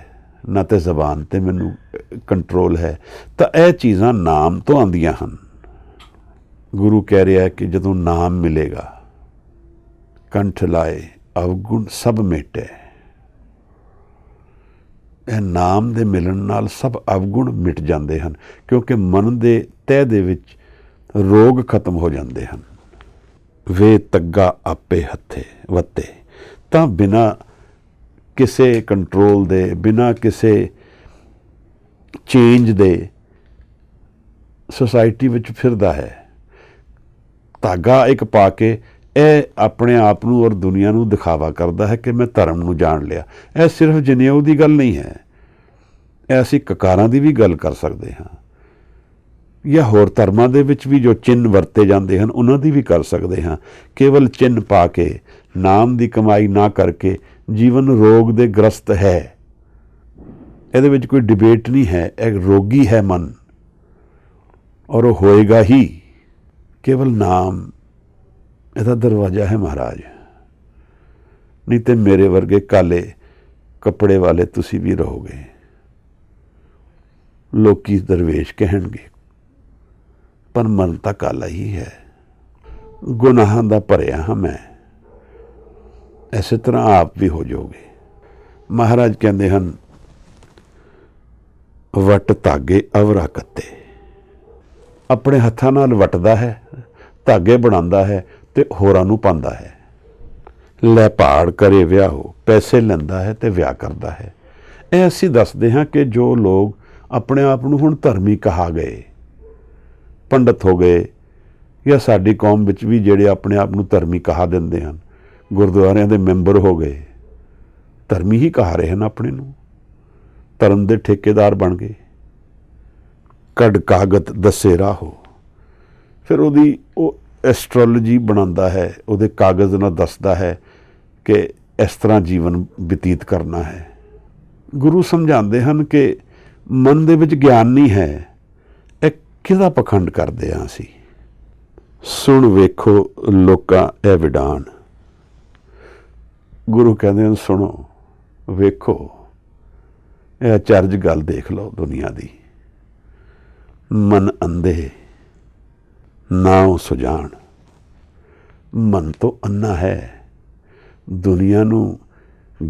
ਨਾ ਤੇ ਜ਼ਬਾਨ ਤੇ ਮੈਨੂੰ ਕੰਟਰੋਲ ਹੈ। ਤਾਂ ਇਹ ਚੀਜ਼ਾਂ ਨਾਮ ਤੋਂ ਆਉਂਦੀਆਂ ਹਨ। ਗੁਰੂ ਕਹਿ ਰਿਹਾ ਕਿ ਜਦੋਂ ਨਾਮ ਮਿਲੇਗਾ, ਕੰਠ ਲਾਏ ਅਵਗੁਣ ਸਭ ਮੇਟੇ। ਇਹ ਨਾਮ ਦੇ ਮਿਲਣ ਨਾਲ ਸਭ ਅਵਗੁਣ ਮਿਟ ਜਾਂਦੇ ਹਨ, ਕਿਉਂਕਿ ਮਨ ਦੇ ਤਹਿ ਦੇ ਵਿੱਚ ਰੋਗ ਖਤਮ ਹੋ ਜਾਂਦੇ ਹਨ। ਵੇ ਤੱਗਾ ਆਪੇ ਹੱਥੇ ਵੱਤੇ। ਤਾਂ ਬਿਨਾਂ ਕਿਸੇ ਕੰਟਰੋਲ ਦੇ, ਬਿਨਾਂ ਕਿਸੇ ਚੇਂਜ ਦੇ ਸੁਸਾਇਟੀ ਵਿੱਚ ਫਿਰਦਾ ਹੈ। ਧਾਗਾ ਇੱਕ ਪਾ ਕੇ ਇਹ ਆਪਣੇ ਆਪ ਨੂੰ ਔਰ ਦੁਨੀਆ ਨੂੰ ਦਿਖਾਵਾ ਕਰਦਾ ਹੈ ਕਿ ਮੈਂ ਧਰਮ ਨੂੰ ਜਾਣ ਲਿਆ। ਇਹ ਸਿਰਫ ਜਨੇਊ ਦੀ ਗੱਲ ਨਹੀਂ ਹੈ, ਇਹ ਅਸੀਂ ਕਕਾਰਾਂ ਦੀ ਵੀ ਗੱਲ ਕਰ ਸਕਦੇ ਹਾਂ, ਜਾਂ ਹੋਰ ਧਰਮਾਂ ਦੇ ਵਿੱਚ ਵੀ ਜੋ ਚਿੰਨ੍ਹ ਵਰਤੇ ਜਾਂਦੇ ਹਨ ਉਹਨਾਂ ਦੀ ਵੀ ਕਰ ਸਕਦੇ ਹਾਂ। ਕੇਵਲ ਚਿੰਨ੍ਹ ਪਾ ਕੇ, ਨਾਮ ਦੀ ਕਮਾਈ ਨਾ ਕਰਕੇ ਜੀਵਨ ਰੋਗ ਦੇ ਗ੍ਰਸਤ ਹੈ। ਇਹਦੇ ਵਿੱਚ ਕੋਈ ਡਿਬੇਟ ਨਹੀਂ ਹੈ। ਇਹ ਰੋਗੀ ਹੈ ਮਨ, ਔਰ ਉਹ ਹੋਏਗਾ ਹੀ। ਕੇਵਲ ਨਾਮ ਇਹਦਾ ਦਰਵਾਜ਼ਾ ਹੈ ਮਹਾਰਾਜ। ਨਹੀਂ ਤੇ ਮੇਰੇ ਵਰਗੇ ਕਾਲੇ ਕੱਪੜੇ ਵਾਲੇ ਤੁਸੀਂ ਵੀ ਰਹੋਗੇ। ਲੋਕੀ ਦਰਵੇਸ਼ ਕਹਿਣਗੇ, ਪਰ ਮਨ ਤਾਂ ਕਾਲਾ ਹੀ ਹੈ। ਗੁਨਾਹਾਂ ਦਾ ਭਰਿਆ ਹਾਂ ਮੈਂ। ਇਸੇ ਤਰ੍ਹਾਂ ਆਪ ਵੀ ਹੋ ਜਾਓਗੇ। ਮਹਾਰਾਜ ਕਹਿੰਦੇ ਹਨ, ਵਟ ਧਾਗੇ ਅਵਰਾ ਕੱਤੇ। ਆਪਣੇ ਹੱਥਾਂ ਨਾਲ ਵਟਦਾ ਹੈ, ਧਾਗੇ ਬਣਾਉਂਦਾ ਹੈ ਤੇ ਹੋਰਾਂ ਨੂੰ ਪਾਉਂਦਾ ਹੈ। ਲੈ ਭਾੜ ਕਰੇ ਵਿਆਹੋ, ਪੈਸੇ ਲੈਂਦਾ ਹੈ ਤੇ ਵਿਆਹ ਕਰਦਾ ਹੈ। ਇਹ ਅਸੀਂ ਦੱਸਦੇ ਹਾਂ ਕਿ ਜੋ ਲੋਕ ਆਪਣੇ ਆਪ ਨੂੰ ਹੁਣ ਧਰਮੀ ਕਹਾ ਗਏ, ਪੰਡਤ ਹੋ ਗਏ, ਜਾਂ ਸਾਡੀ ਕੌਮ ਵਿੱਚ ਵੀ ਜਿਹੜੇ ਆਪਣੇ ਆਪ ਨੂੰ ਧਰਮੀ ਕਹਾ ਦਿੰਦੇ ਹਨ, ਗੁਰਦੁਆਰਿਆਂ ਦੇ ਮੈਂਬਰ ਹੋ ਗਏ, ਧਰਮੀ ਹੀ ਕਹਾ ਰਹੇ ਹਨ ਆਪਣੇ ਨੂੰ, ਧਰਮ ਦੇ ਠੇਕੇਦਾਰ ਬਣ ਗਏ। ਕੱਢ ਕਾਗਤ ਦੱਸੇ ਰਾਹੋ, ਫਿਰ ਉਹਦੀ ਉਹ ਐਸਟਰੋਲੋਜੀ ਬਣਾਉਂਦਾ ਹੈ, ਉਹਦੇ ਕਾਗਜ਼ ਨਾਲ ਦੱਸਦਾ ਹੈ ਕਿ ਇਸ ਤਰ੍ਹਾਂ ਜੀਵਨ ਬਤੀਤ ਕਰਨਾ ਹੈ। ਗੁਰੂ ਸਮਝਾਉਂਦੇ ਹਨ ਕਿ ਮਨ ਦੇ ਵਿੱਚ ਗਿਆਨ ਨਹੀਂ ਹੈ, ਇਹ ਕਿਹਦਾ ਪਖੰਡ ਕਰਦੇ ਹਾਂ ਅਸੀਂ। ਸੁਣ ਵੇਖੋ ਲੋਕਾਂ ਇਹ ਵਿਡਾਨ। ਗੁਰੂ ਕਹਿੰਦੇ ਹਨ ਸੁਣੋ ਵੇਖੋ, ਇਹ ਅਚਰਜ ਗੱਲ ਦੇਖ ਲਓ ਦੁਨੀਆ ਦੀ। ਮਨ ਅੰਧੇ ਨਾਉ ਸੁਜਾਨ। ਮਨ ਤੋਂ ਅੰਨਾ ਹੈ, ਦੁਨੀਆ ਨੂੰ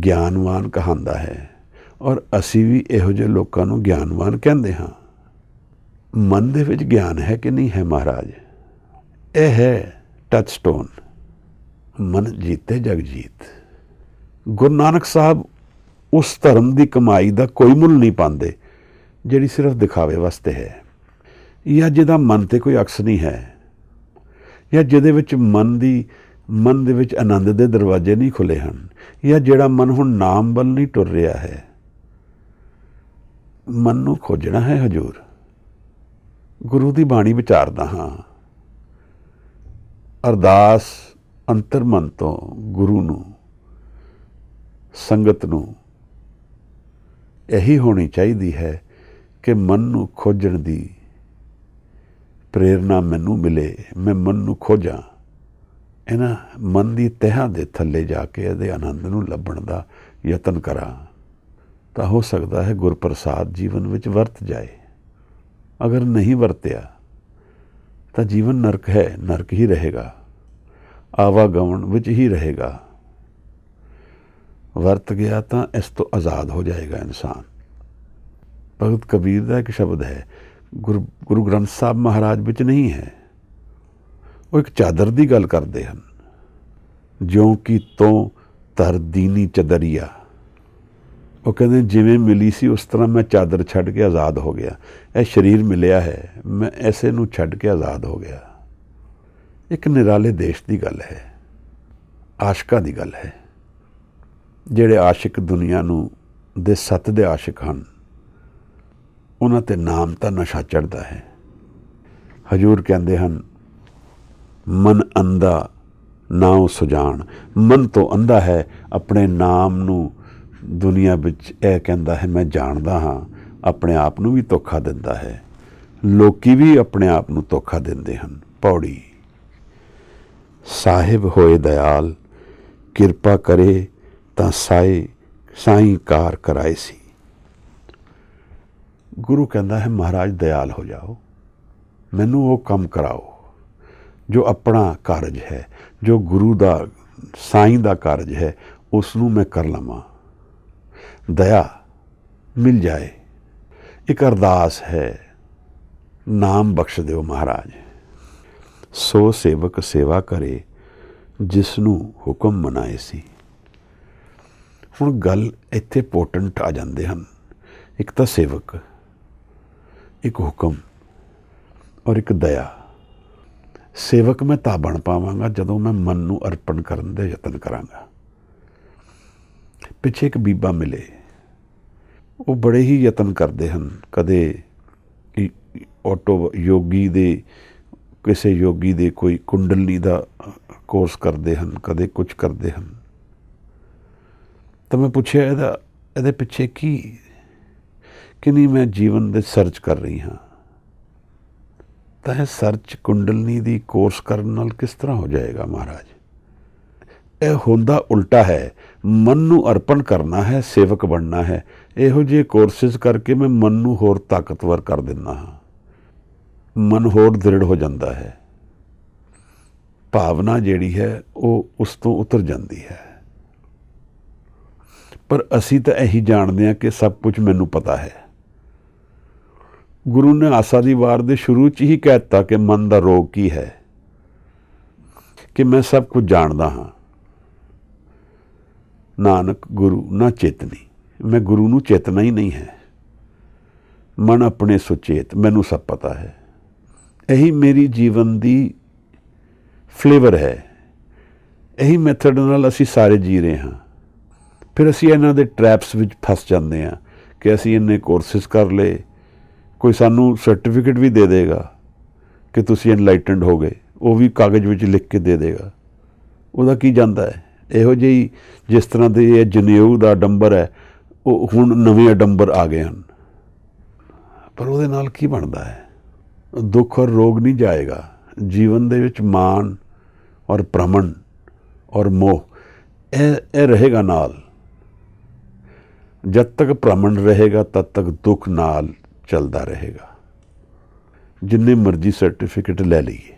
ਗਿਆਨਵਾਨ ਕਹਾਉਂਦਾ ਹੈ, ਔਰ ਅਸੀਂ ਵੀ ਇਹੋ ਜਿਹੇ ਲੋਕਾਂ ਨੂੰ ਗਿਆਨਵਾਨ ਕਹਿੰਦੇ ਹਾਂ। ਮਨ ਦੇ ਵਿੱਚ ਗਿਆਨ ਹੈ ਕਿ ਨਹੀਂ ਹੈ ਮਹਾਰਾਜ? ਇਹ ਹੈ ਟੱਚਸਟੋਨ, ਮਨ ਜੀਤੇ ਜਗ ਜੀਤ। ਗੁਰੂ ਨਾਨਕ ਸਾਹਿਬ ਉਸ ਧਰਮ ਦੀ ਕਮਾਈ ਦਾ ਕੋਈ ਮੁੱਲ ਨਹੀਂ ਪਾਉਂਦੇ ਜਿਹੜੀ ਸਿਰਫ ਦਿਖਾਵੇ ਵਾਸਤੇ ਹੈ, ਜਾਂ ਜਿਹਦਾ ਮਨ ਤੇ ਕੋਈ ਅਕਸ ਨਹੀਂ ਹੈ, ਜਾਂ ਜਿਹਦੇ ਵਿੱਚ ਮਨ ਦੇ ਵਿੱਚ ਆਨੰਦ ਦੇ ਦਰਵਾਜ਼ੇ ਨਹੀਂ ਖੁੱਲੇ ਹਨ, ਜਾਂ ਜਿਹੜਾ ਮਨ ਹੁਣ ਨਾਮ ਵੱਲ ਨਹੀਂ ਟੁਰ ਰਿਹਾ ਹੈ। ਮਨ ਨੂੰ ਖੋਜਣਾ ਹੈ ਹਜ਼ੂਰ। ਗੁਰੂ ਦੀ ਬਾਣੀ ਵਿਚਾਰਦਾ ਹਾਂ, ਅਰਦਾਸ ਅੰਤਰਮਨ ਤੋਂ ਗੁਰੂ ਨੂੰ, ਸੰਗਤ ਨੂੰ ਇਹੀ ਹੋਣੀ ਚਾਹੀਦੀ ਹੈ ਕਿ ਮਨ ਨੂੰ ਖੋਜਣ ਦੀ ਪ੍ਰੇਰਨਾ ਮੈਨੂੰ ਮਿਲੇ, ਮੈਂ ਮਨ ਨੂੰ ਖੋਜਾਂ, ਇਹਨਾਂ ਮਨ ਦੀ ਤਹਿਾਂ ਦੇ ਥੱਲੇ ਜਾ ਕੇ ਇਹਦੇ ਆਨੰਦ ਨੂੰ ਲੱਭਣ ਦਾ ਯਤਨ ਕਰਾਂ, ਤਾਂ ਹੋ ਸਕਦਾ ਹੈ ਗੁਰਪ੍ਰਸਾਦ ਜੀਵਨ ਵਿੱਚ ਵਰਤ ਜਾਏ। ਅਗਰ ਨਹੀਂ ਵਰਤਿਆ ਤਾਂ ਜੀਵਨ ਨਰਕ ਹੈ, ਨਰਕ ਹੀ ਰਹੇਗਾ, ਆਵਾਗਮਨ ਵਿੱਚ ਹੀ ਰਹੇਗਾ। ਵਰਤ ਗਿਆ ਤਾਂ ਇਸ ਤੋਂ ਆਜ਼ਾਦ ਹੋ ਜਾਏਗਾ ਇਨਸਾਨ। ਭਗਤ ਕਬੀਰ ਦਾ ਇੱਕ ਸ਼ਬਦ ਹੈ, ਗੁਰੂ ਗ੍ਰੰਥ ਸਾਹਿਬ ਮਹਾਰਾਜ ਵਿੱਚ ਨਹੀਂ ਹੈ। ਉਹ ਇੱਕ ਚਾਦਰ ਦੀ ਗੱਲ ਕਰਦੇ ਹਨ, ਜਿਉਂ ਕਿ ਤੋਂ ਧਰ ਦੀਨੀ ਚਦਰੀਆ। ਉਹ ਕਹਿੰਦੇ ਜਿਵੇਂ ਮਿਲੀ ਸੀ ਉਸ ਤਰ੍ਹਾਂ ਮੈਂ ਚਾਦਰ ਛੱਡ ਕੇ ਆਜ਼ਾਦ ਹੋ ਗਿਆ। ਇਹ ਸਰੀਰ ਮਿਲਿਆ ਹੈ, ਮੈਂ ਐਸੇ ਨੂੰ ਛੱਡ ਕੇ ਆਜ਼ਾਦ ਹੋ ਗਿਆ। ਇੱਕ ਨਿਰਾਲੇ ਦੇਸ਼ ਦੀ ਗੱਲ ਹੈ, ਆਸ਼ਕਾਂ ਦੀ ਗੱਲ ਹੈ। ਜਿਹੜੇ ਆਸ਼ਿਕ ਦੁਨੀਆ ਨੂੰ ਦੇ ਸੱਤ ਦੇ ਆਸ਼ਿਕ ਹਨ, ਉਹਨਾਂ ਤੇ ਨਾਮ ਤਾਂ ਨਸ਼ਾ ਚੜ੍ਹਦਾ ਹੈ। ਹਜ਼ੂਰ ਕਹਿੰਦੇ ਹਨ ਮਨ ਅੰਧਾ ਨਾਉ ਸੁਜਾਨ। ਮਨ ਤੋਂ ਅੰਧਾ ਹੈ, ਆਪਣੇ ਨਾਮ ਨੂੰ ਦੁਨੀਆ ਵਿੱਚ ਇਹ ਕਹਿੰਦਾ ਹੈ ਮੈਂ ਜਾਣਦਾ ਹਾਂ, ਆਪਣੇ ਆਪ ਨੂੰ ਵੀ ਧੋਖਾ ਦਿੰਦਾ ਹੈ। ਲੋਕੀ ਵੀ ਆਪਣੇ ਆਪ ਨੂੰ ਧੋਖਾ ਦਿੰਦੇ ਹਨ। ਪੌੜੀ। ਸਾਹਿਬ ਹੋਏ ਦਇਆਲ, ਕਿਰਪਾ ਕਰੇ ਤਾਂ ਸਾਈਂ ਕਾਰ ਕਰਾਏ ਸੀ। ਗੁਰੂ ਕਹਿੰਦਾ ਹੈ ਮਹਾਰਾਜ ਦਇਆਲ ਹੋ ਜਾਓ, ਮੈਨੂੰ ਉਹ ਕੰਮ ਕਰਾਓ ਜੋ ਆਪਣਾ ਕਾਰਜ ਹੈ, ਜੋ ਗੁਰੂ ਦਾ ਸਾਈਂ ਦਾ ਕਾਰਜ ਹੈ, ਉਸ ਨੂੰ ਮੈਂ ਕਰ ਲਵਾਂ, ਦਇਆ ਮਿਲ ਜਾਏ। ਇੱਕ ਅਰਦਾਸ ਹੈ, ਨਾਮ ਬਖਸ਼ ਦਿਓ ਮਹਾਰਾਜ। ਸੋ ਸੇਵਕ ਸੇਵਾ ਕਰੇ ਜਿਸ ਨੂੰ ਹੁਕਮ ਮਨਾਏ ਸੀ। ਹੁਣ ਗੱਲ ਇੱਥੇ ਪੋਟੈਂਟ ਆ ਜਾਂਦੇ ਹਨ, ਇੱਕ ਤਾਂ ਸੇਵਕ, ਇੱਕ ਹੁਕਮ ਔਰ ਇੱਕ ਦਇਆ। ਸੇਵਕ ਮੈਂ ਤਾਂ ਬਣ ਪਾਵਾਂਗਾ ਜਦੋਂ ਮੈਂ ਮਨ ਨੂੰ ਅਰਪਣ ਕਰਨ ਦੇ ਯਤਨ ਕਰਾਂਗਾ। ਪਿੱਛੇ ਇੱਕ ਬੀਬਾ ਮਿਲੇ, ਉਹ ਬੜੇ ਹੀ ਯਤਨ ਕਰਦੇ ਹਨ। ਕਦੇ ਆਟੋ ਯੋਗੀ ਦੇ, ਕਿਸੇ ਯੋਗੀ ਦੇ ਕੋਈ ਕੁੰਡਲਨੀ ਦਾ ਕੋਰਸ ਕਰਦੇ ਹਨ, ਕਦੇ ਕੁਝ ਕਰਦੇ ਹਨ। ਤਾਂ ਮੈਂ ਪੁੱਛਿਆ ਇਹਦੇ ਪਿੱਛੇ ਕਿ ਨਹੀਂ, ਮੈਂ ਜੀਵਨ ਦੇ ਸਰਚ ਕਰ ਰਹੀ ਹਾਂ। ਤਾਂ ਇਹ ਸਰਚ ਕੁੰਡਲਨੀ ਦੀ ਕੋਰਸ ਕਰਨ ਨਾਲ ਕਿਸ ਤਰ੍ਹਾਂ ਹੋ ਜਾਏਗਾ ਮਹਾਰਾਜ? ਇਹ ਹੁੰਦਾ ਉਲਟਾ ਹੈ। ਮਨ ਨੂੰ ਅਰਪਣ ਕਰਨਾ ਹੈ, ਸੇਵਕ ਬਣਨਾ ਹੈ। ਇਹੋ ਜਿਹੇ ਕੋਰਸਿਸ ਕਰਕੇ ਮੈਂ ਮਨ ਨੂੰ ਹੋਰ ਤਾਕਤਵਰ ਕਰ ਦਿੰਦਾ ਹਾਂ, ਮਨ ਹੋਰ ਦ੍ਰਿੜ ਹੋ ਜਾਂਦਾ ਹੈ, ਭਾਵਨਾ ਜਿਹੜੀ ਹੈ ਉਹ ਉਸ ਤੋਂ ਉਤਰ ਜਾਂਦੀ ਹੈ। ਪਰ ਅਸੀਂ ਤਾਂ ਇਹੀ ਜਾਣਦੇ ਹਾਂ ਕਿ ਸਭ ਕੁਝ ਮੈਨੂੰ ਪਤਾ ਹੈ। ਗੁਰੂ ਨੇ ਆਸਾ ਦੀ ਵਾਰ ਦੇ ਸ਼ੁਰੂ 'ਚ ਹੀ ਕਹਿ ਦਿੱਤਾ ਕਿ ਮਨ ਦਾ ਰੋਗ ਕੀ ਹੈ, ਕਿ ਮੈਂ ਸਭ ਕੁਝ ਜਾਣਦਾ ਹਾਂ। ਨਾਨਕ ਗੁਰੂ ਨਾ ਚੇਤਨੀ, ਮੈਂ ਗੁਰੂ ਨੂੰ ਚੇਤਨਾ ਹੀ ਨਹੀਂ ਹੈ। ਮਨ ਆਪਣੇ ਸੁਚੇਤ, ਮੈਨੂੰ ਸਭ ਪਤਾ ਹੈ। ਇਹੀ ਮੇਰੀ ਜੀਵਨ ਦੀ ਫਲੇਵਰ ਹੈ। ਇਹੀ ਮੈਥਡ ਨਾਲ ਅਸੀਂ ਸਾਰੇ ਜੀ ਰਹੇ ਹਾਂ। ਫਿਰ ਅਸੀਂ ਇਹਨਾਂ ਦੇ ਟਰੈਪਸ ਵਿੱਚ ਫਸ ਜਾਂਦੇ ਹਾਂ ਕਿ ਅਸੀਂ ਇੰਨੇ ਕੋਰਸਿਸ ਕਰ ਲਏ, ਕੋਈ ਸਾਨੂੰ ਸਰਟੀਫਿਕੇਟ ਵੀ ਦੇ ਦੇਗਾ ਕਿ ਤੁਸੀਂ ਐਨਲਾਈਟਨਡ ਹੋ ਗਏ, ਉਹ ਵੀ ਕਾਗਜ਼ ਵਿੱਚ ਲਿਖ ਕੇ ਦੇ ਦੇਗਾ। ਉਹਦਾ ਕੀ ਜਾਂਦਾ ਹੈ? ਇਹੋ ਜਿਹੀ ਜਿਸ ਤਰ੍ਹਾਂ ਦੇ ਇਹ ਜਨੇਊ ਦਾ ਅਡੰਬਰ ਹੈ, ਉਹ ਹੁਣ ਨਵੇਂ ਅਡੰਬਰ ਆ ਗਏ ਹਨ। ਪਰ ਉਹਦੇ ਨਾਲ ਕੀ ਬਣਦਾ ਹੈ? ਦੁੱਖ ਔਰ ਰੋਗ ਨਹੀਂ ਜਾਏਗਾ। ਜੀਵਨ ਦੇ ਵਿੱਚ ਮਾਣ ਔਰ ਭ੍ਰਮਣ ਔਰ ਮੋਹ ਇਹ ਰਹੇਗਾ ਨਾਲ। ਜਦ ਤੱਕ ਭ੍ਰਮਣ ਰਹੇਗਾ ਤਦ ਤੱਕ ਦੁੱਖ ਨਾਲ ਚੱਲਦਾ ਰਹੇਗਾ, ਜਿੰਨੇ ਮਰਜ਼ੀ ਸਰਟੀਫਿਕੇਟ ਲੈ ਲਈਏ।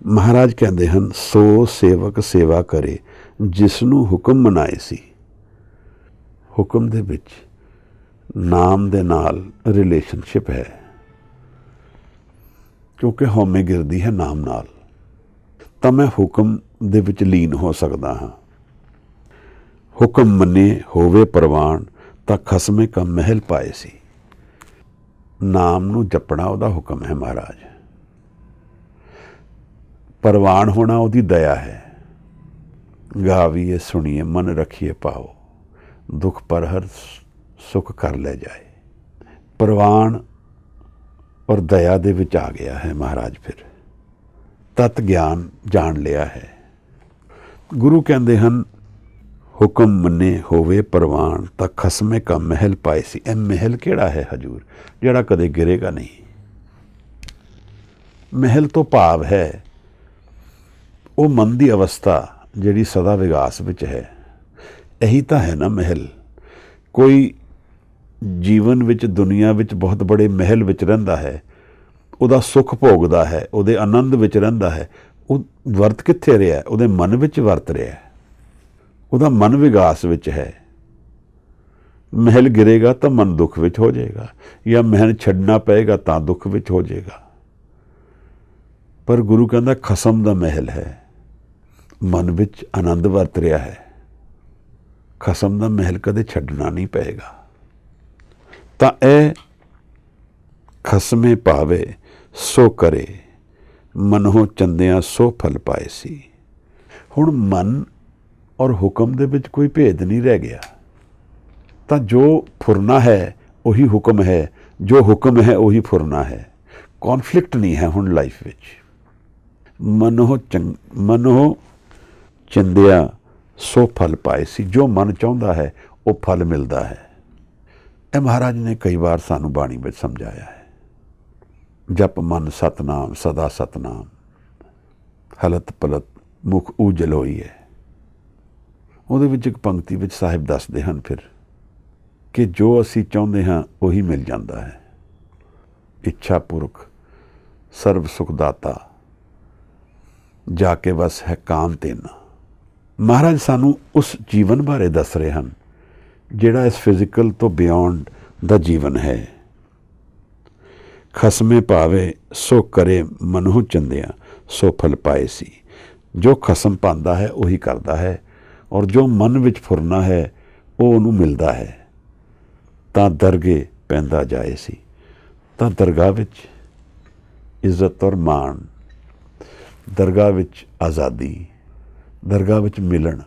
ਮਹਾਰਾਜ ਕਹਿੰਦੇ ਹਨ, ਸੋ ਸੇਵਕ ਸੇਵਾ ਕਰੇ ਜਿਸ ਨੂੰ ਹੁਕਮ ਮਨਾਏ ਸੀ। ਹੁਕਮ ਦੇ ਵਿੱਚ ਨਾਮ ਦੇ ਨਾਲ ਰਿਲੇਸ਼ਨਸ਼ਿਪ ਹੈ, ਕਿਉਂਕਿ ਹਉਮੈ ਗਿਰਦੀ ਹੈ ਨਾਮ ਨਾਲ। ਤਾਂ ਮੈਂ ਹੁਕਮ ਦੇ ਵਿੱਚ ਲੀਨ ਹੋ ਸਕਦਾ ਹਾਂ। ਹੁਕਮ ਮੰਨੇ ਹੋਵੇ ਪ੍ਰਵਾਨ, ਤਾਂ ਖਸਮੇ ਕਾ ਮਹਿਲ ਪਾਏ ਸੀ। ਨਾਮ ਨੂੰ ਜਪਣਾ ਉਹਦਾ ਹੁਕਮ ਹੈ ਮਹਾਰਾਜ। ਪ੍ਰਵਾਨ ਹੋਣਾ ਉਹਦੀ ਦਇਆ ਹੈ। ਗਾਵੀਏ ਸੁਣੀਏ ਮਨ ਰੱਖੀਏ ਪਾਓ, ਦੁੱਖ ਪਰ ਹਰ ਸੁੱਖ ਕਰ ਲੈ ਜਾਏ। ਪ੍ਰਵਾਨ ਔਰ ਦਇਆ ਦੇ ਵਿੱਚ ਆ ਗਿਆ ਹੈ ਮਹਾਰਾਜ। ਫਿਰ ਤਤ ਗਿਆਨ ਜਾਣ ਲਿਆ ਹੈ। ਗੁਰੂ ਕਹਿੰਦੇ ਹਨ, ਹੁਕਮ ਮੰਨੇ ਹੋਵੇ ਪ੍ਰਵਾਨ, ਤਾਂ ਖਸਮੇ ਕਾ ਮਹਿਲ ਪਾਏ ਸੀ। ਇਹ ਮਹਿਲ ਕਿਹੜਾ ਹੈ ਹਜੂਰ? ਜਿਹੜਾ ਕਦੇ ਗਿਰੇਗਾ ਨਹੀਂ। ਮਹਿਲ ਤੋਂ ਭਾਵ ਹੈ ਉਹ ਮਨ ਦੀ ਅਵਸਥਾ ਜਿਹੜੀ ਸਦਾ ਵਿਗਾਸ ਵਿੱਚ ਹੈ। ਇਹੀ ਤਾਂ ਹੈ ਨਾ ਮਹਿਲ। ਕੋਈ ਜੀਵਨ ਵਿੱਚ, ਦੁਨੀਆ ਵਿੱਚ ਬਹੁਤ ਬੜੇ ਮਹਿਲ ਵਿੱਚ ਰਹਿੰਦਾ ਹੈ, ਉਹਦਾ ਸੁੱਖ ਭੋਗਦਾ ਹੈ, ਉਹਦੇ ਆਨੰਦ ਵਿੱਚ ਰਹਿੰਦਾ ਹੈ, ਉਹ ਵਰਤ ਕਿੱਥੇ ਰਿਹਾ? ਉਹਦੇ ਮਨ ਵਿੱਚ ਵਰਤ ਰਿਹਾ। ਉਹਦਾ ਮਨ ਵਿਗਾਸ ਵਿੱਚ ਹੈ। ਮਹਿਲ ਗਿਰੇਗਾ ਤਾਂ ਮਨ ਦੁੱਖ ਵਿੱਚ ਹੋ ਜਾਏਗਾ, ਜਾਂ ਮਹਿਲ ਛੱਡਣਾ ਪਏਗਾ ਤਾਂ ਦੁੱਖ ਵਿੱਚ ਹੋ ਜਾਏਗਾ। ਪਰ ਗੁਰੂ ਕਹਿੰਦਾ ਖਸਮ ਦਾ ਮਹਿਲ ਹੈ, ਮਨ ਵਿੱਚ ਆਨੰਦ ਵਰਤ ਰਿਹਾ ਹੈ। ਖਸਮ ਦਾ ਮਹਿਲ ਕਦੇ ਛੱਡਣਾ ਨਹੀਂ ਪਏਗਾ। ਤਾਂ ਇਹ ਖਸਮੇ ਪਾਵੇ ਸੋ ਕਰੇ, ਮਨੋਂ ਚੰਦਿਆਂ ਸੋ ਫਲ ਪਾਏ ਸੀ। ਹੁਣ ਮਨ ਔਰ ਹੁਕਮ ਦੇ ਵਿੱਚ ਕੋਈ ਭੇਦ ਨਹੀਂ ਰਹਿ ਗਿਆ। ਤਾਂ ਜੋ ਫੁਰਨਾ ਹੈ ਉਹੀ ਹੁਕਮ ਹੈ, ਜੋ ਹੁਕਮ ਹੈ ਉਹੀ ਫੁਰਨਾ ਹੈ। ਕੌਨਫਲਿਕਟ ਨਹੀਂ ਹੈ ਹੁਣ ਲਾਈਫ ਵਿੱਚ। ਮਨੋਂ ਚੰਦਿਆ ਸੋ ਫਲ ਪਾਏ ਸੀ। ਜੋ ਮਨ ਚਾਹੁੰਦਾ ਹੈ ਉਹ ਫਲ ਮਿਲਦਾ ਹੈ। ਇਹ ਮਹਾਰਾਜ ਨੇ ਕਈ ਵਾਰ ਸਾਨੂੰ ਬਾਣੀ ਵਿੱਚ ਸਮਝਾਇਆ ਹੈ। ਜਪ ਮਨ ਸਤਨਾਮ ਸਦਾ ਸਤਨਾਮ, ਹਲਤ ਪਲਤ ਮੁਖ ਉਜਲ ਹੋਈ ਹੈ। ਉਹਦੇ ਵਿੱਚ ਇੱਕ ਪੰਕਤੀ ਵਿੱਚ ਸਾਹਿਬ ਦੱਸਦੇ ਹਨ ਫਿਰ ਕਿ ਜੋ ਅਸੀਂ ਚਾਹੁੰਦੇ ਹਾਂ ਉਹੀ ਮਿਲ ਜਾਂਦਾ ਹੈ। ਇੱਛਾ ਪੁਰਖ ਸਰਬ ਸੁਖ ਦਾਤਾ, ਜਾ ਕੇ ਬਸ ਹੈ ਕਾਮ ਤੇਨਾ। ਮਹਾਰਾਜ ਸਾਨੂੰ ਉਸ ਜੀਵਨ ਬਾਰੇ ਦੱਸ ਰਹੇ ਹਨ ਜਿਹੜਾ ਇਸ ਫਿਜ਼ੀਕਲ ਤੋਂ ਬਿਯੋਂਡ ਦਾ ਜੀਵਨ ਹੈ। ਖਸਮੇ ਪਾਵੇ ਸੋ ਕਰੇ, ਮਨੋਂ ਚੰਦਿਆਂ ਸੋ ਫਲ ਪਾਏ ਸੀ। ਜੋ ਖਸਮ ਪਾਉਂਦਾ ਹੈ ਉਹੀ ਕਰਦਾ ਹੈ, ਔਰ ਜੋ ਮਨ ਵਿੱਚ ਫੁਰਨਾ ਹੈ ਉਹ ਉਹਨੂੰ ਮਿਲਦਾ ਹੈ। ਤਾਂ ਦਰਗੇ ਪੈਂਦਾ ਜਾਏ ਸੀ। ਤਾਂ ਦਰਗਾਹ ਵਿੱਚ ਇੱਜ਼ਤ ਔਰ ਮਾਣ, ਦਰਗਾਹ ਵਿੱਚ ਆਜ਼ਾਦੀ, ਦਰਗਾਹ ਵਿੱਚ ਮਿਲਣ,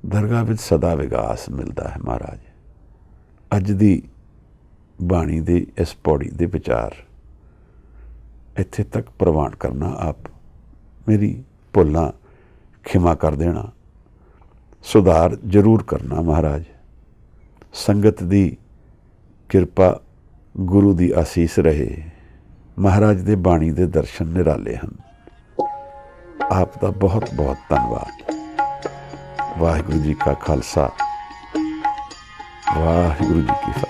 ਦਰਗਾਹ ਵਿੱਚ ਸਦਾ ਵਿਗਾਸ ਮਿਲਦਾ ਹੈ। ਮਹਾਰਾਜ ਅੱਜ ਦੀ ਬਾਣੀ ਦੀ ਇਸ ਪੌੜੀ ਦੇ ਵਿਚਾਰ ਇੱਥੇ ਤੱਕ ਪ੍ਰਵਾਨ ਕਰਨਾ। ਆਪ ਮੇਰੀ ਭੁੱਲਾਂ ਖਿਮਾ ਕਰ ਦੇਣਾ, ਸੁਧਾਰ ਜ਼ਰੂਰ ਕਰਨਾ। ਮਹਾਰਾਜ ਸੰਗਤ ਦੀ ਕਿਰਪਾ, ਗੁਰੂ ਦੀ ਆਸੀਸ ਰਹੇ। ਮਹਾਰਾਜ ਦੇ ਬਾਣੀ ਦੇ ਦਰਸ਼ਨ ਨਿਰਾਲੇ ਹਨ। ਆਪ ਦਾ ਬਹੁਤ ਬਹੁਤ ਧੰਨਵਾਦ। ਵਾਹਿਗੁਰੂ ਜੀ ਕਾ ਖਾਲਸਾ, ਵਾਹਿਗੁਰੂ ਜੀ ਕੀ ਫਤਿਹ।